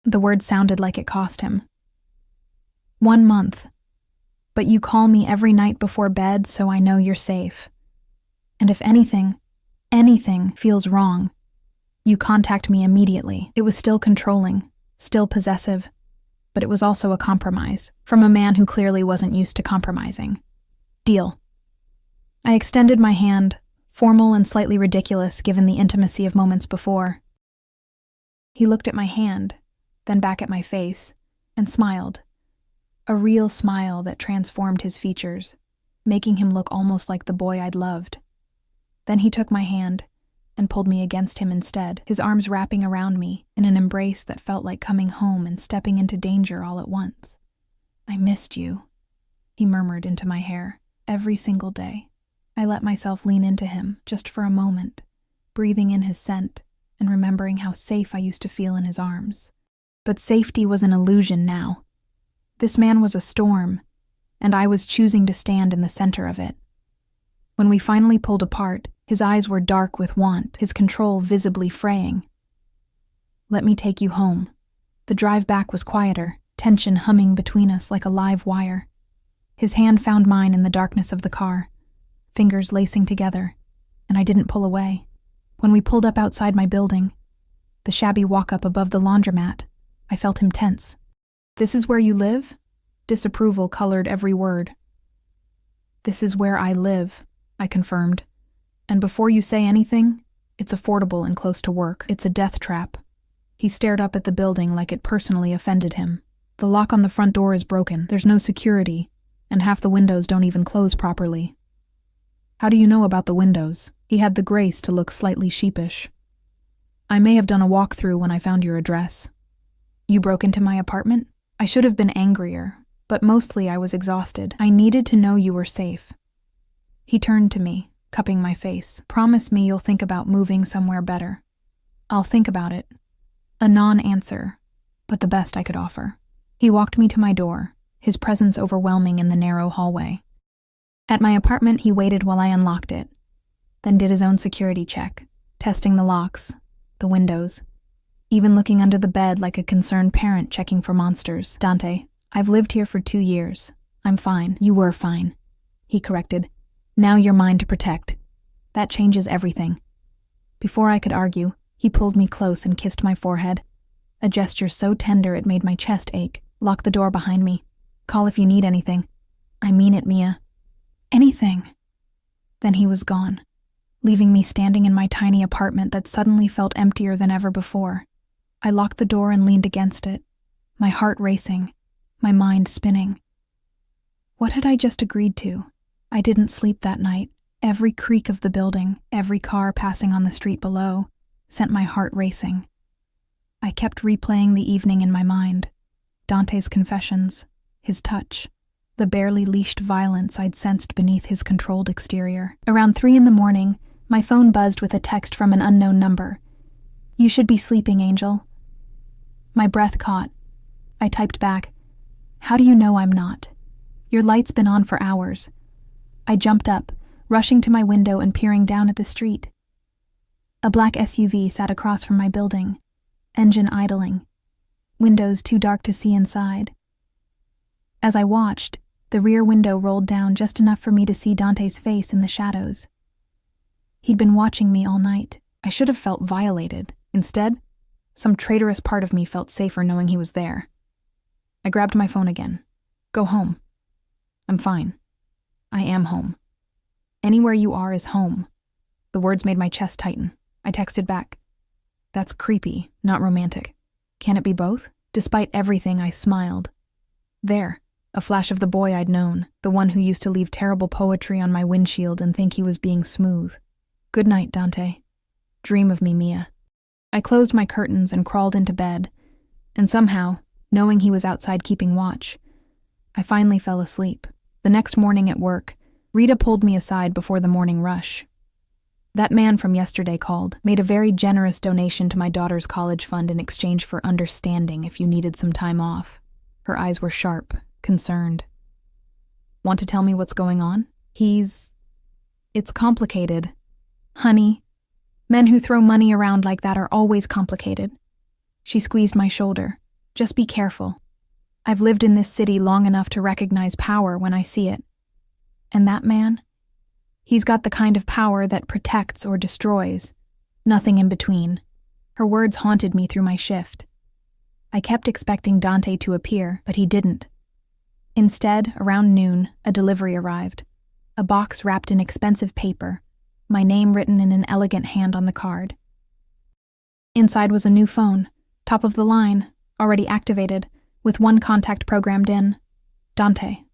The word sounded like it cost him. 1 month. But you call me every night before bed so I know you're safe. And if anything feels wrong, you contact me immediately. It was still controlling, still possessive, but it was also a compromise, from a man who clearly wasn't used to compromising. Deal. I extended my hand, formal and slightly ridiculous given the intimacy of moments before. He looked at my hand, then back at my face, and smiled. A real smile that transformed his features, making him look almost like the boy I'd loved. Then he took my hand and pulled me against him instead, his arms wrapping around me in an embrace that felt like coming home and stepping into danger all at once. I missed you, he murmured into my hair, every single day. I let myself lean into him just for a moment, breathing in his scent and remembering how safe I used to feel in his arms. But safety was an illusion now. This man was a storm, and I was choosing to stand in the center of it. When we finally pulled apart, his eyes were dark with want, his control visibly fraying. Let me take you home. The drive back was quieter, tension humming between us like a live wire. His hand found mine in the darkness of the car, fingers lacing together, and I didn't pull away. When we pulled up outside my building, the shabby walk-up above the laundromat, I felt him tense. This is where you live? Disapproval colored every word. "This is where I live," I confirmed. "And before you say anything, it's affordable and close to work. It's a death trap." He stared up at the building like it personally offended him. "The lock on the front door is broken. There's no security, and half the windows don't even close properly." "How do you know about the windows?" He had the grace to look slightly sheepish. "I may have done a walkthrough when I found your address." "You broke into my apartment?" I should have been angrier, but mostly I was exhausted. I needed to know you were safe. He turned to me, cupping my face. "Promise me you'll think about moving somewhere better." "I'll think about it." A non-answer, but the best I could offer. He walked me to my door, his presence overwhelming in the narrow hallway. At my apartment, he waited while I unlocked it, then did his own security check, testing the locks, the windows, even looking under the bed like a concerned parent checking for monsters. "Dante, I've lived here for 2 years. I'm fine." "You were fine," he corrected. "Now you're mine to protect. That changes everything." Before I could argue, he pulled me close and kissed my forehead, a gesture so tender it made my chest ache. "Lock the door behind me. Call if you need anything." "I mean it, Mia. Anything." Then he was gone, leaving me standing in my tiny apartment that suddenly felt emptier than ever before. I locked the door and leaned against it, my heart racing, my mind spinning. What had I just agreed to? I didn't sleep that night. Every creak of the building, every car passing on the street below, sent my heart racing. I kept replaying the evening in my mind. Dante's confessions, his touch, the barely leashed violence I'd sensed beneath his controlled exterior. Around 3 a.m, my phone buzzed with a text from an unknown number. "You should be sleeping, Angel." My breath caught. I typed back, "How do you know I'm not? Your light's been on for hours." I jumped up, rushing to my window and peering down at the street. A black SUV sat across from my building, engine idling, windows too dark to see inside. As I watched, the rear window rolled down just enough for me to see Dante's face in the shadows. He'd been watching me all night. I should have felt violated. Instead, some traitorous part of me felt safer knowing he was there. I grabbed my phone again. "Go home." "I'm fine. I am home. Anywhere you are is home." The words made my chest tighten. I texted back, "That's creepy, not romantic. Can it be both?" Despite everything, I smiled. There, a flash of the boy I'd known, the one who used to leave terrible poetry on my windshield and think he was being smooth. "Good night, Dante. Dream of me, Mia." I closed my curtains and crawled into bed, and somehow, knowing he was outside keeping watch, I finally fell asleep. The next morning at work, Rita pulled me aside before the morning rush. "That man from yesterday called, made a very generous donation to my daughter's college fund in exchange for understanding if you needed some time off." Her eyes were sharp, concerned. "Want to tell me what's going on?" It's complicated. Honey, men who throw money around like that are always complicated." She squeezed my shoulder. "Just be careful. I've lived in this city long enough to recognize power when I see it. And that man? He's got the kind of power that protects or destroys. Nothing in between." Her words haunted me through my shift. I kept expecting Dante to appear, but he didn't. Instead, around noon, a delivery arrived. A box wrapped in expensive paper, my name written in an elegant hand on the card. Inside was a new phone, top of the line, already activated, with one contact programmed in, Dante.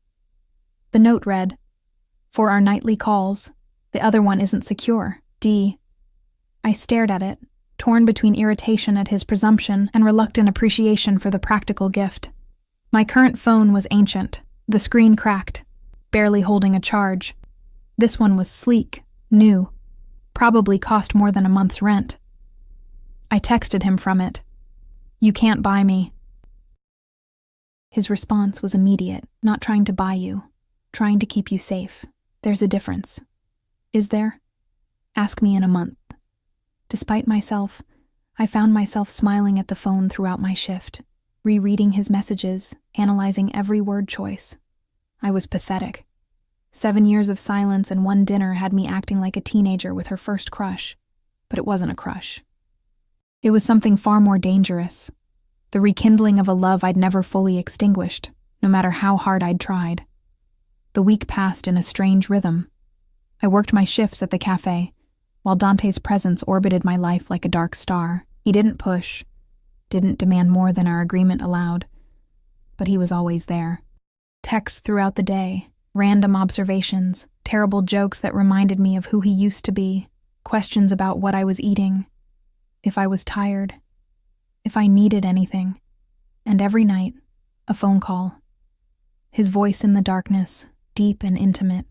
The note read, "For our nightly calls, the other one isn't secure, D." I stared at it, torn between irritation at his presumption and reluctant appreciation for the practical gift. My current phone was ancient, the screen cracked, barely holding a charge. This one was sleek, new, probably cost more than a month's rent. I texted him from it, "You can't buy me." His response was immediate, "Not trying to buy you, trying to keep you safe. There's a difference." "Is there?" "Ask me in a month." Despite myself, I found myself smiling at the phone throughout my shift, rereading his messages, analyzing every word choice. I was pathetic. 7 years of silence and one dinner had me acting like a teenager with her first crush. But it wasn't a crush. It was something far more dangerous. The rekindling of a love I'd never fully extinguished. no matter how hard I'd tried. The week passed in a strange rhythm. I worked my shifts at the cafe, while Dante's presence orbited my life like a dark star. He didn't push, didn't demand more than our agreement allowed, but he was always there. Texts throughout the day, random observations, terrible jokes that reminded me of who he used to be, questions about what I was eating, if I was tired, if I needed anything, and every night, a phone call. His voice in the darkness, deep and intimate,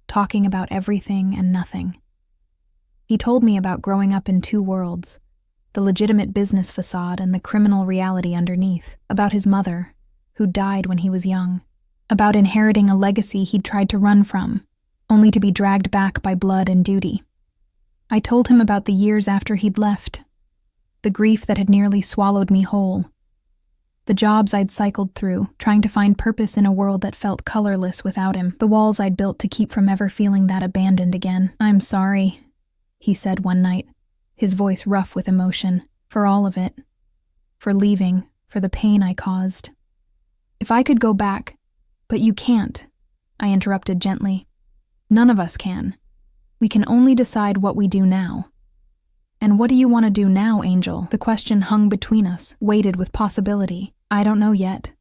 talking about everything and nothing. He told me about growing up in two worlds, the legitimate business facade and the criminal reality underneath, about his mother, who died when he was young, about inheriting a legacy he'd tried to run from, only to be dragged back by blood and duty. I told him about the years after he'd left, the grief that had nearly swallowed me whole, the jobs I'd cycled through, trying to find purpose in a world that felt colorless without him, the walls I'd built to keep from ever feeling that abandoned again. "I'm sorry," he said one night, his voice rough with emotion, "for all of it, for leaving, for the pain I caused. If I could go back, but you can't," I interrupted gently. "None of us can. We can only decide what we do now." "And what do you want to do now, Angel?" The question hung between us, weighted with possibility. "I don't know yet.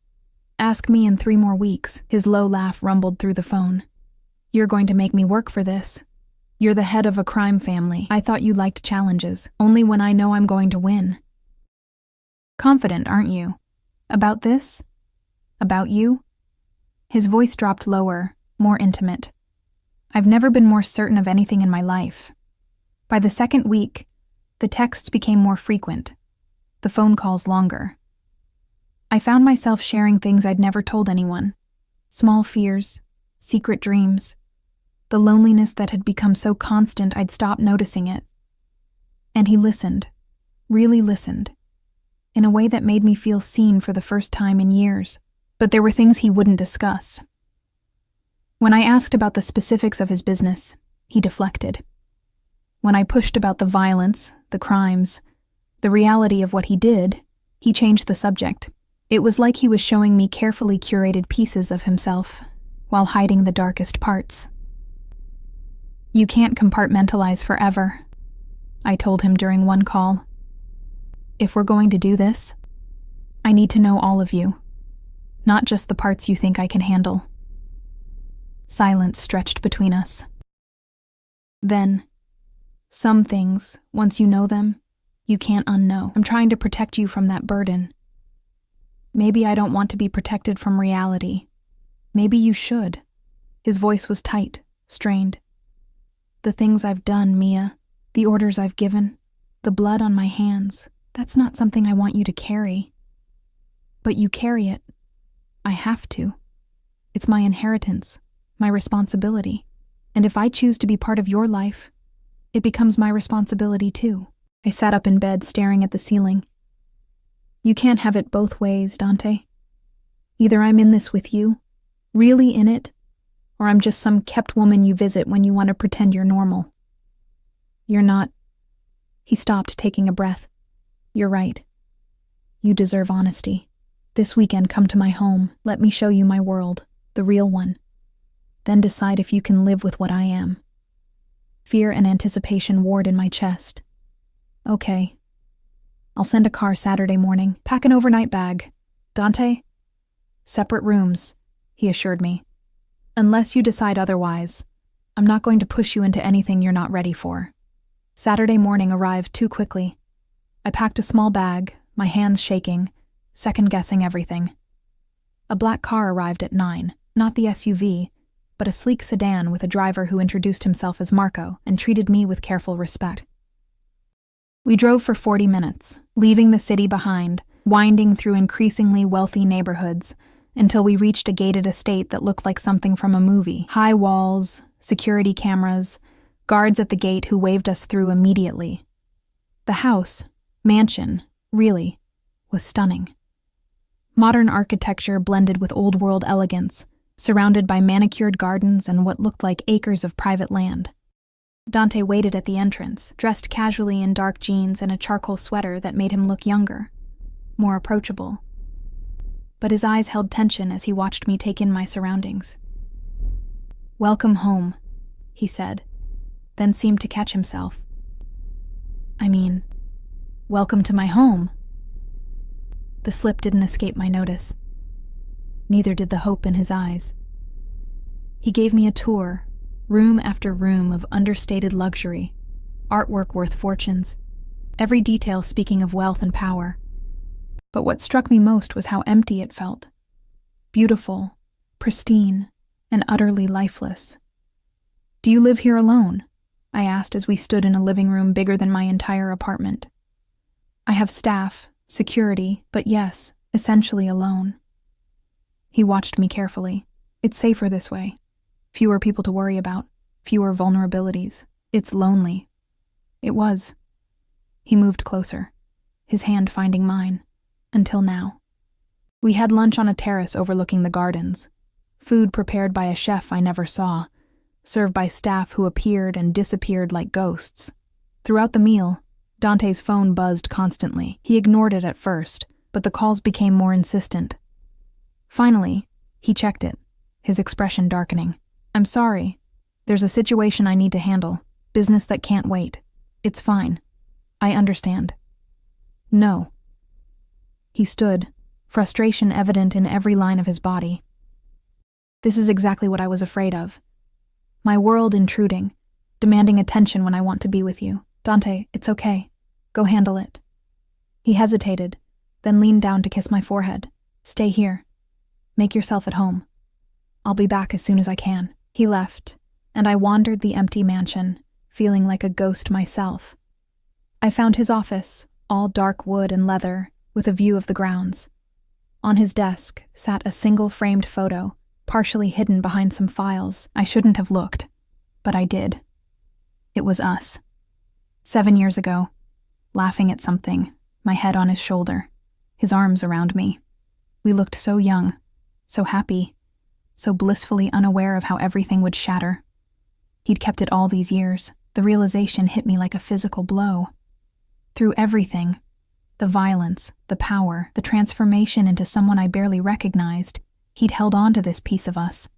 Ask me in 3 more weeks." His low laugh rumbled through the phone. "You're going to make me work for this. You're the head of a crime family. I thought you liked challenges, only when I know I'm going to win." "Confident, aren't you? About this? About you?" His voice dropped lower, more intimate. "I've never been more certain of anything in my life." By the second week, the texts became more frequent, the phone calls longer. I found myself sharing things I'd never told anyone, small fears, secret dreams, the loneliness that had become so constant I'd stopped noticing it. And he listened, really listened, in a way that made me feel seen for the first time in years. But there were things he wouldn't discuss. When I asked about the specifics of his business, he deflected. When I pushed about the violence, the crimes, the reality of what he did, he changed the subject. It was like he was showing me carefully curated pieces of himself, while hiding the darkest parts. "You can't compartmentalize forever," I told him during one call. "If we're going to do this, I need to know all of you, not just the parts you think I can handle." Silence stretched between us. Then, "Some things, once you know them, you can't unknow. I'm trying to protect you from that burden. Maybe I don't want to be protected from reality. Maybe you should." His voice was tight, strained. "The things I've done, Mia, the orders I've given, the blood on my hands, that's not something I want you to carry. But you carry it. I have to. It's my inheritance, my responsibility. And if I choose to be part of your life, it becomes my responsibility too." I sat up in bed, staring at the ceiling. "You can't have it both ways, Dante. Either I'm in this with you, really in it, or I'm just some kept woman you visit when you want to pretend you're normal. You're not." He stopped, taking a breath. "You're right. You deserve honesty. This weekend, come to my home. Let me show you my world, the real one. Then decide if you can live with what I am." Fear and anticipation warred in my chest. "Okay. I'll send a car Saturday morning. Pack an overnight bag. Dante?" "Separate rooms," he assured me. "Unless you decide otherwise, I'm not going to push you into anything you're not ready for." Saturday morning arrived too quickly. I packed a small bag, my hands shaking, second-guessing everything. A black car arrived at 9, not the SUV, but a sleek sedan with a driver who introduced himself as Marco and treated me with careful respect. We drove for 40 minutes, leaving the city behind, winding through increasingly wealthy neighborhoods, until we reached a gated estate that looked like something from a movie. High walls, security cameras, guards at the gate who waved us through immediately. The house, mansion, really, was stunning. Modern architecture blended with old-world elegance, surrounded by manicured gardens and what looked like acres of private land. Dante waited at the entrance, dressed casually in dark jeans and a charcoal sweater that made him look younger, more approachable. but his eyes held tension as he watched me take in my surroundings. "Welcome home," he said, then seemed to catch himself. "I mean, welcome to my home." The slip didn't escape my notice. Neither did the hope in his eyes. He gave me a tour, room after room of understated luxury, artwork worth fortunes, every detail speaking of wealth and power. But what struck me most was how empty it felt. Beautiful, pristine, and utterly lifeless. "Do you live here alone?" I asked as we stood in a living room bigger than my entire apartment. "I have staff, security, but yes, essentially alone." He watched me carefully. "It's safer this way. Fewer people to worry about, fewer vulnerabilities. It's lonely." It was. He moved closer, his hand finding mine, until now. We had lunch on a terrace overlooking the gardens, food prepared by a chef I never saw, served by staff who appeared and disappeared like ghosts. Throughout the meal, Dante's phone buzzed constantly. He ignored it at first, but the calls became more insistent. Finally, he checked it, his expression darkening. "I'm sorry. There's a situation I need to handle, business that can't wait. It's fine. I understand." "No." He stood, frustration evident in every line of his body. "This is exactly what I was afraid of. My world intruding, demanding attention when I want to be with you. Dante, it's okay. Go handle it." He hesitated, then leaned down to kiss my forehead. "Stay here. Make yourself at home. I'll be back as soon as I can." He left, and I wandered the empty mansion, feeling like a ghost myself. I found his office, all dark wood and leather, with a view of the grounds. On his desk sat a single framed photo, partially hidden behind some files. I shouldn't have looked, but I did. It was us. 7 years ago, laughing at something, my head on his shoulder, his arms around me. We looked so young, so happy, so blissfully unaware of how everything would shatter. He'd kept it all these years. The realization hit me like a physical blow. Through everything, the violence, the power, the transformation into someone I barely recognized, he'd held on to this piece of us.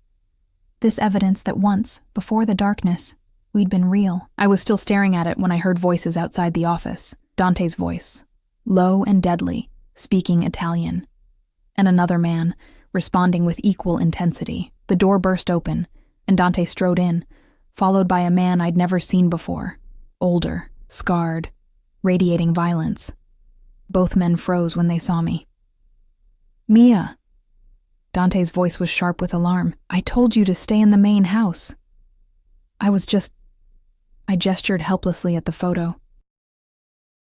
This evidence that once, before the darkness, we'd been real. I was still staring at it when I heard voices outside the office. Dante's voice, low and deadly, speaking Italian. And another man, responding with equal intensity. The door burst open, and Dante strode in, followed by a man I'd never seen before. Older, scarred, radiating violence. Both men froze when they saw me. "Mia!" Dante's voice was sharp with alarm. "I told you to stay in the main house." I gestured helplessly at the photo.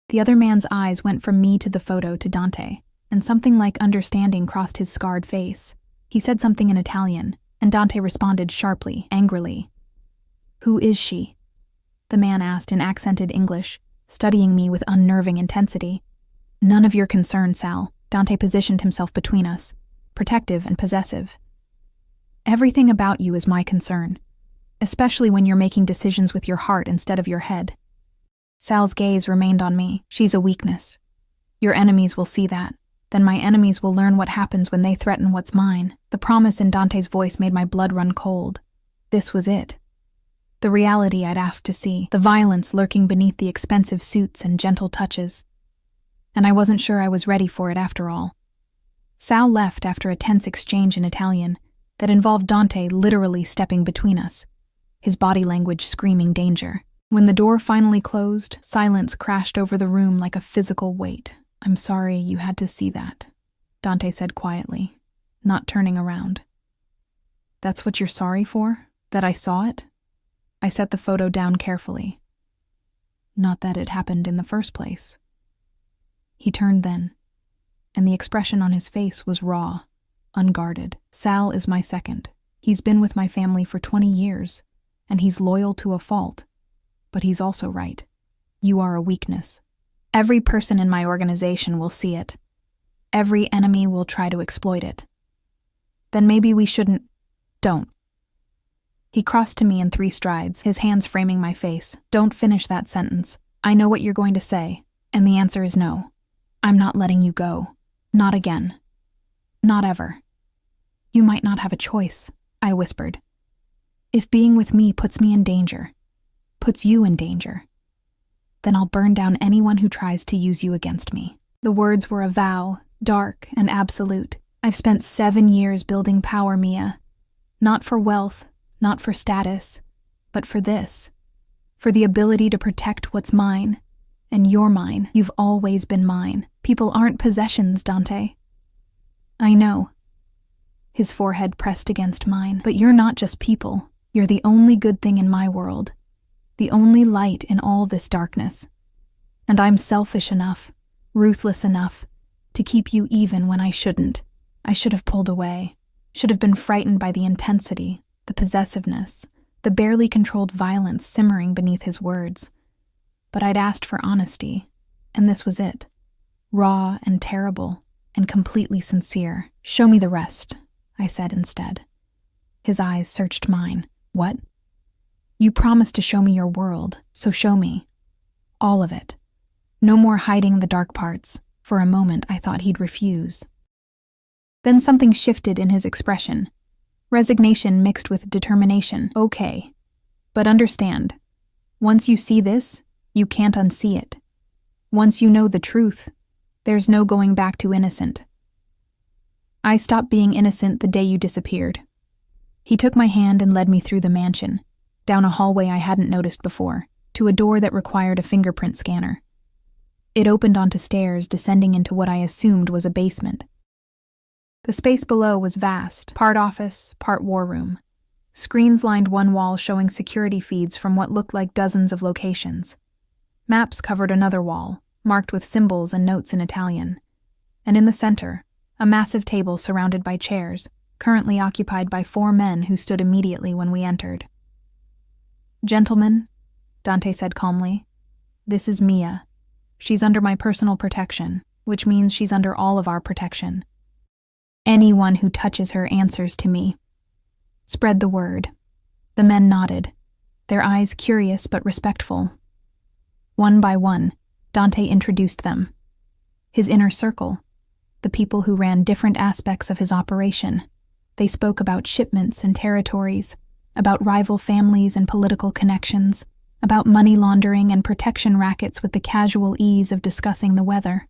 The other man's eyes went from me to the photo to Dante, and something like understanding crossed his scarred face. He said something in Italian, and Dante responded sharply, angrily. "Who is she?" the man asked in accented English, studying me with unnerving intensity. "None of your concern, Sal." Dante positioned himself between us, protective and possessive. "Everything about you is my concern, especially when you're making decisions with your heart instead of your head." Sal's gaze remained on me. "She's a weakness. Your enemies will see that. Then my enemies will learn what happens when they threaten what's mine." The promise in Dante's voice made my blood run cold. This was it. The reality I'd asked to see, the violence lurking beneath the expensive suits and gentle touches. And I wasn't sure I was ready for it after all. Sal left after a tense exchange in Italian that involved Dante literally stepping between us, his body language screaming danger. When the door finally closed, silence crashed over the room like a physical weight. "I'm sorry you had to see that," Dante said quietly, not turning around. "That's what you're sorry for? That I saw it?" I set the photo down carefully. "Not that it happened in the first place." He turned then, and the expression on his face was raw, unguarded. "Sal is my second. He's been with my family for 20 years, and he's loyal to a fault. But he's also right. You are a weakness. Every person in my organization will see it. Every enemy will try to exploit it. Then maybe we shouldn't. Don't." He crossed to me in 3 strides, his hands framing my face. "Don't finish that sentence. I know what you're going to say, and the answer is no. I'm not letting you go. Not again. Not ever. You might not have a choice, I whispered. If being with me puts me in danger, puts you in danger, then I'll burn down anyone who tries to use you against me. The words were a vow, dark and absolute. I've spent 7 years building power, Mia. Not for wealth, not for status, but for this. For the ability to protect what's mine. And you're mine. You've always been mine. People aren't possessions, Dante. I know. His forehead pressed against mine. But you're not just people. You're the only good thing in my world. The only light in all this darkness. And I'm selfish enough, ruthless enough, to keep you even when I shouldn't. I should have pulled away. Should have been frightened by the intensity, the possessiveness, the barely controlled violence simmering beneath his words. But I'd asked for honesty, and this was it. Raw and terrible, and completely sincere. Show me the rest, I said instead. His eyes searched mine. What? You promised to show me your world, so show me. All of it. No more hiding the dark parts. For a moment, I thought he'd refuse. Then something shifted in his expression. Resignation mixed with determination. Okay. But understand, once you see this, you can't unsee it. Once you know the truth, there's no going back to innocent. I stopped being innocent the day you disappeared. He took my hand and led me through the mansion, down a hallway I hadn't noticed before, to a door that required a fingerprint scanner. It opened onto stairs descending into what I assumed was a basement. The space below was vast, part office, part war room. Screens lined one wall showing security feeds from what looked like dozens of locations. Maps covered another wall, marked with symbols and notes in Italian. And in the center, a massive table surrounded by chairs, currently occupied by 4 men who stood immediately when we entered. Gentlemen, Dante said calmly, this is Mia. She's under my personal protection, which means she's under all of our protection. Anyone who touches her answers to me. Spread the word. The men nodded, their eyes curious but respectful. One by one, Dante introduced them. His inner circle, the people who ran different aspects of his operation. They spoke about shipments and territories, about rival families and political connections, about money laundering and protection rackets with the casual ease of discussing the weather.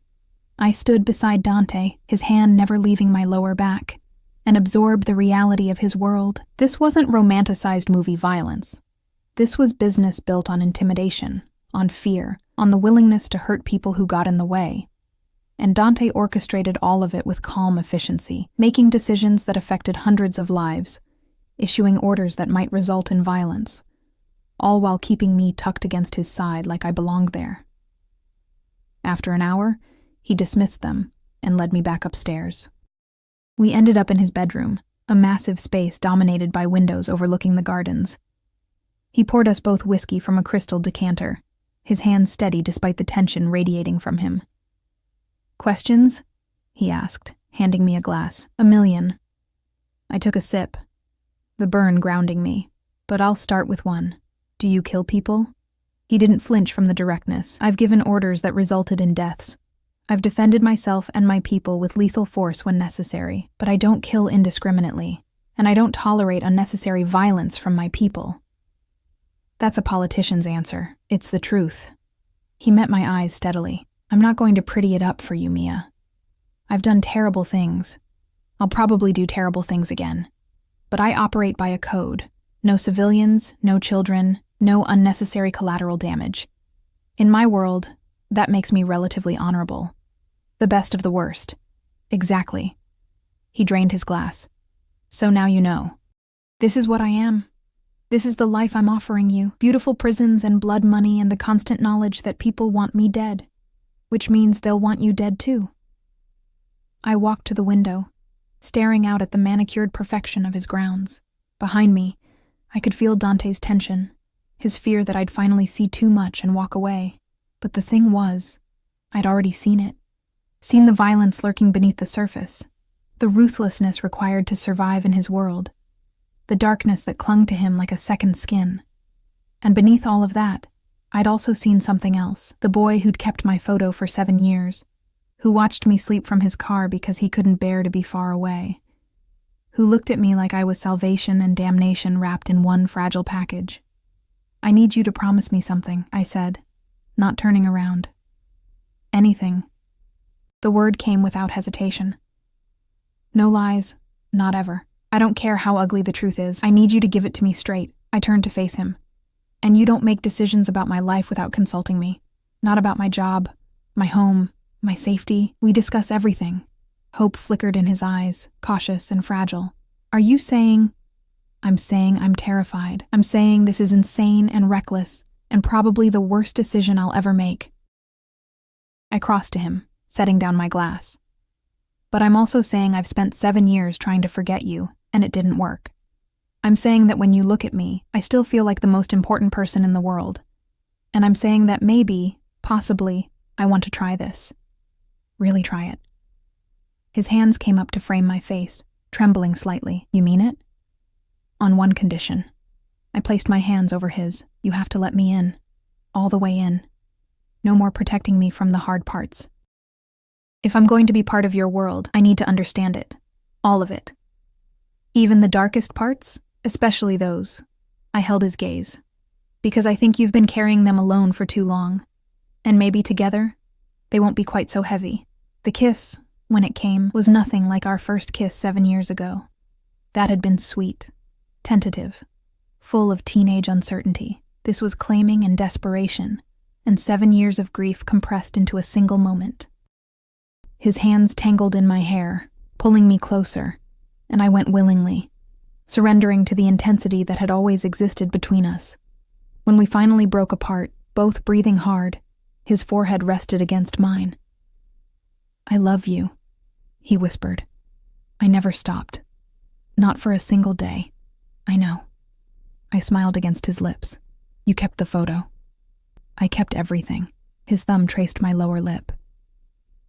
I stood beside Dante, his hand never leaving my lower back, and absorbed the reality of his world. This wasn't romanticized movie violence. This was business built on intimidation, on fear, on the willingness to hurt people who got in the way. And Dante orchestrated all of it with calm efficiency, making decisions that affected hundreds of lives, issuing orders that might result in violence, all while keeping me tucked against his side like I belonged there. After an hour, he dismissed them and led me back upstairs. We ended up in his bedroom, a massive space dominated by windows overlooking the gardens. He poured us both whiskey from a crystal decanter, his hand steady despite the tension radiating from him. Questions? He asked, handing me a glass. 1,000,000. I took a sip, the burn grounding me. But I'll start with one. Do you kill people? He didn't flinch from the directness. I've given orders that resulted in deaths. I've defended myself and my people with lethal force when necessary, but I don't kill indiscriminately, and I don't tolerate unnecessary violence from my people. That's a politician's answer. It's the truth. He met my eyes steadily. I'm not going to pretty it up for you, Mia. I've done terrible things. I'll probably do terrible things again. But I operate by a code. No civilians, no children, no unnecessary collateral damage. In my world, that makes me relatively honorable. The best of the worst. Exactly. He drained his glass. So now you know. This is what I am. This is the life I'm offering you. Beautiful prisons and blood money and the constant knowledge that people want me dead. Which means they'll want you dead too. I walked to the window, staring out at the manicured perfection of his grounds. Behind me, I could feel Dante's tension, his fear that I'd finally see too much and walk away. But the thing was, I'd already seen it. Seen the violence lurking beneath the surface, the ruthlessness required to survive in his world, the darkness that clung to him like a second skin. And beneath all of that, I'd also seen something else, the boy who'd kept my photo for 7 years, who watched me sleep from his car because he couldn't bear to be far away, who looked at me like I was salvation and damnation wrapped in one fragile package. "I need you to promise me something," I said, not turning around. "Anything." The word came without hesitation. "No lies, not ever. I don't care how ugly the truth is. I need you to give it to me straight." I turned to face him. "And you don't make decisions about my life without consulting me. Not about my job, my home, my safety. We discuss everything." Hope flickered in his eyes, cautious and fragile. "Are you saying—" "I'm saying I'm terrified. I'm saying this is insane and reckless, and probably the worst decision I'll ever make." I crossed to him, setting down my glass. "But I'm also saying I've spent 7 years trying to forget you, and it didn't work. I'm saying that when you look at me, I still feel like the most important person in the world. And I'm saying that maybe, possibly, I want to try this. Really try it." His hands came up to frame my face, trembling slightly. "You mean it?" "On one condition." I placed my hands over his. "You have to let me in. All the way in. No more protecting me from the hard parts. If I'm going to be part of your world, I need to understand it. All of it. Even the darkest parts, especially those." I held his gaze. "Because I think you've been carrying them alone for too long. And maybe together, they won't be quite so heavy. The kiss, when it came, was nothing like our first kiss 7 years ago. That had been sweet, tentative, full of teenage uncertainty. This was claiming and desperation, and 7 years of grief compressed into a single moment." His hands tangled in my hair, pulling me closer, and I went willingly, surrendering to the intensity that had always existed between us. When we finally broke apart, both breathing hard, his forehead rested against mine. "I love you," he whispered. "I never stopped. Not for a single day. I know." I smiled against his lips. "You kept the photo." "I kept everything." His thumb traced my lower lip.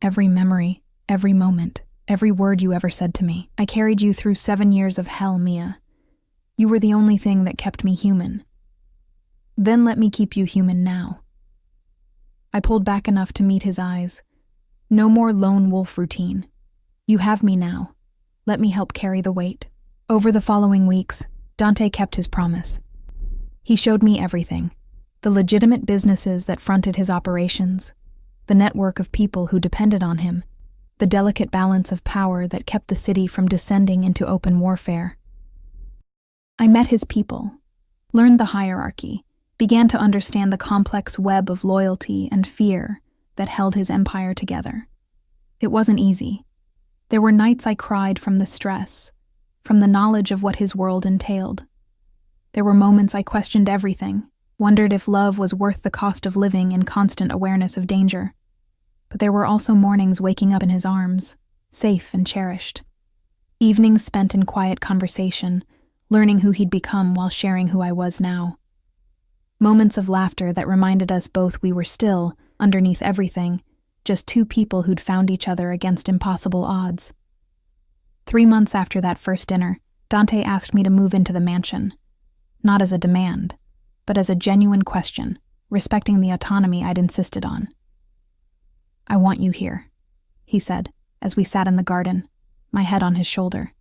"Every memory, every moment, every word you ever said to me. I carried you through 7 years of hell, Mia. You were the only thing that kept me human. Then let me keep you human now." I pulled back enough to meet his eyes. "No more lone wolf routine. You have me now. Let me help carry the weight." Over the following weeks, Dante kept his promise. He showed me everything. The legitimate businesses that fronted his operations, the network of people who depended on him, the delicate balance of power that kept the city from descending into open warfare. I met his people, learned the hierarchy, began to understand the complex web of loyalty and fear that held his empire together. It wasn't easy. There were nights I cried from the stress, from the knowledge of what his world entailed. There were moments I questioned everything, wondered if love was worth the cost of living in constant awareness of danger. But there were also mornings waking up in his arms, safe and cherished. Evenings spent in quiet conversation, learning who he'd become while sharing who I was now. Moments of laughter that reminded us both we were still, underneath everything, just two people who'd found each other against impossible odds. 3 months after that first dinner, Dante asked me to move into the mansion. Not as a demand, but as a genuine question, respecting the autonomy I'd insisted on. "I want you here," he said, as we sat in the garden, my head on his shoulder.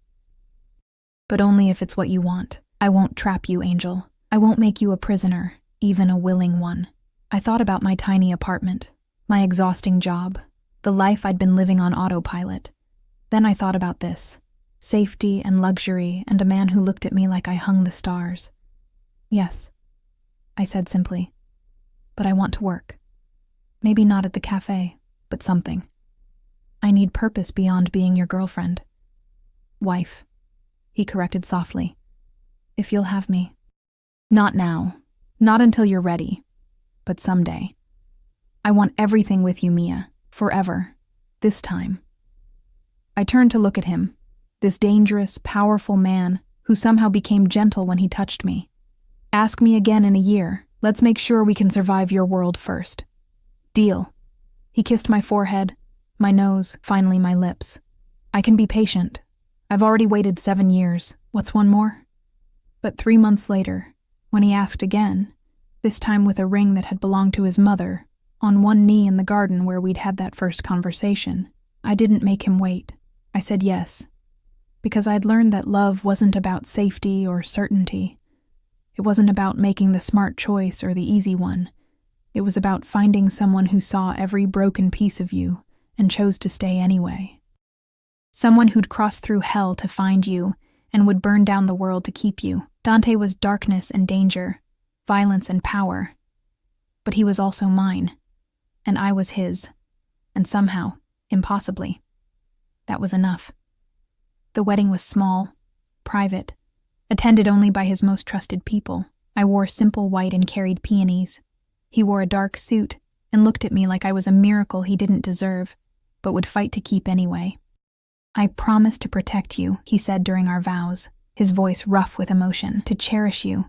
"But only if it's what you want. I won't trap you, Angel. I won't make you a prisoner, even a willing one." I thought about my tiny apartment, my exhausting job, the life I'd been living on autopilot. Then I thought about this: safety and luxury and a man who looked at me like I hung the stars. "Yes," I said simply, "but I want to work. Maybe not at the cafe, but something. I need purpose beyond being your girlfriend." "Wife," he corrected softly, "if you'll have me." "Not now. Not until you're ready. But someday. I want everything with you, Mia. Forever. This time." I turned to look at him, this dangerous, powerful man who somehow became gentle when he touched me. "Ask me again in a year. Let's make sure we can survive your world first." "Deal." He kissed my forehead, my nose, finally my lips. "I can be patient. I've already waited 7 years. What's one more?" But 3 months later, when he asked again, this time with a ring that had belonged to his mother, on one knee in the garden where we'd had that first conversation. I didn't make him wait. I said yes, because I'd learned that love wasn't about safety or certainty. It wasn't about making the smart choice or the easy one. It was about finding someone who saw every broken piece of you and chose to stay anyway. Someone who'd crossed through hell to find you and would burn down the world to keep you. Dante was darkness and danger, violence and power. But he was also mine, and I was his. And somehow, impossibly, that was enough. The wedding was small, private, attended only by his most trusted people. I wore simple white and carried peonies. He wore a dark suit and looked at me like I was a miracle he didn't deserve, but would fight to keep anyway. I promise to protect you, he said during our vows, his voice rough with emotion, to cherish you,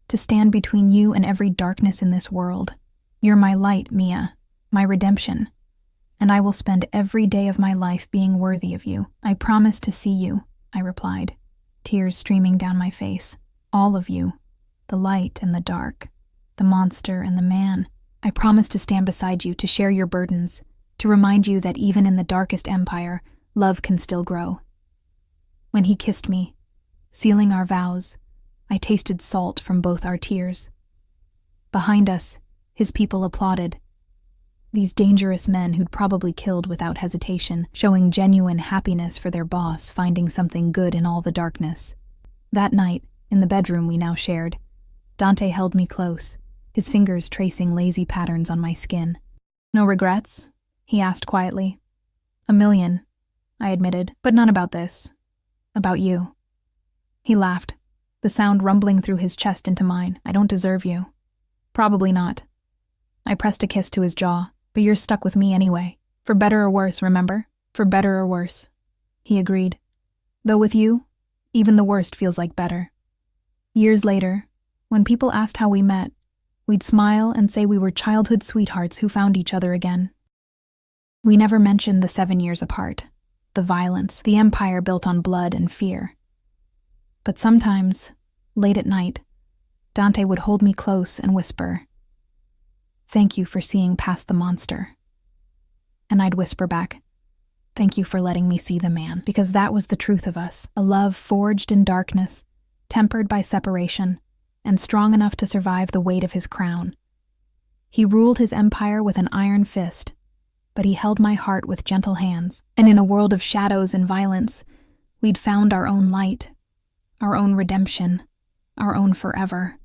to stand between you and every darkness in this world. You're my light, Mia, my redemption, and I will spend every day of my life being worthy of you. I promise to see you, I replied, tears streaming down my face. All of you, the light and the dark, the monster and the man. I promise to stand beside you, to share your burdens, to remind you that even in the darkest empire, love can still grow. When he kissed me, sealing our vows, I tasted salt from both our tears. Behind us, his people applauded. These dangerous men who'd probably killed without hesitation, showing genuine happiness for their boss, finding something good in all the darkness. That night, in the bedroom we now shared, Dante held me close, his fingers tracing lazy patterns on my skin. No regrets? He asked quietly. A million, I admitted, but none about this. About you. He laughed, the sound rumbling through his chest into mine. I don't deserve you. Probably not. I pressed a kiss to his jaw. But you're stuck with me anyway. For better or worse, remember? For better or worse. He agreed. Though with you, even the worst feels like better. Years later, when people asked how we met, we'd smile and say we were childhood sweethearts who found each other again. We never mentioned the 7 years apart, the violence, the empire built on blood and fear. But sometimes, late at night, Dante would hold me close and whisper, "Thank you for seeing past the monster." And I'd whisper back, "Thank you for letting me see the man," because that was the truth of us, a love forged in darkness, tempered by separation, and strong enough to survive the weight of his crown. He ruled his empire with an iron fist, but he held my heart with gentle hands, and in a world of shadows and violence, we'd found our own light, our own redemption, our own forever.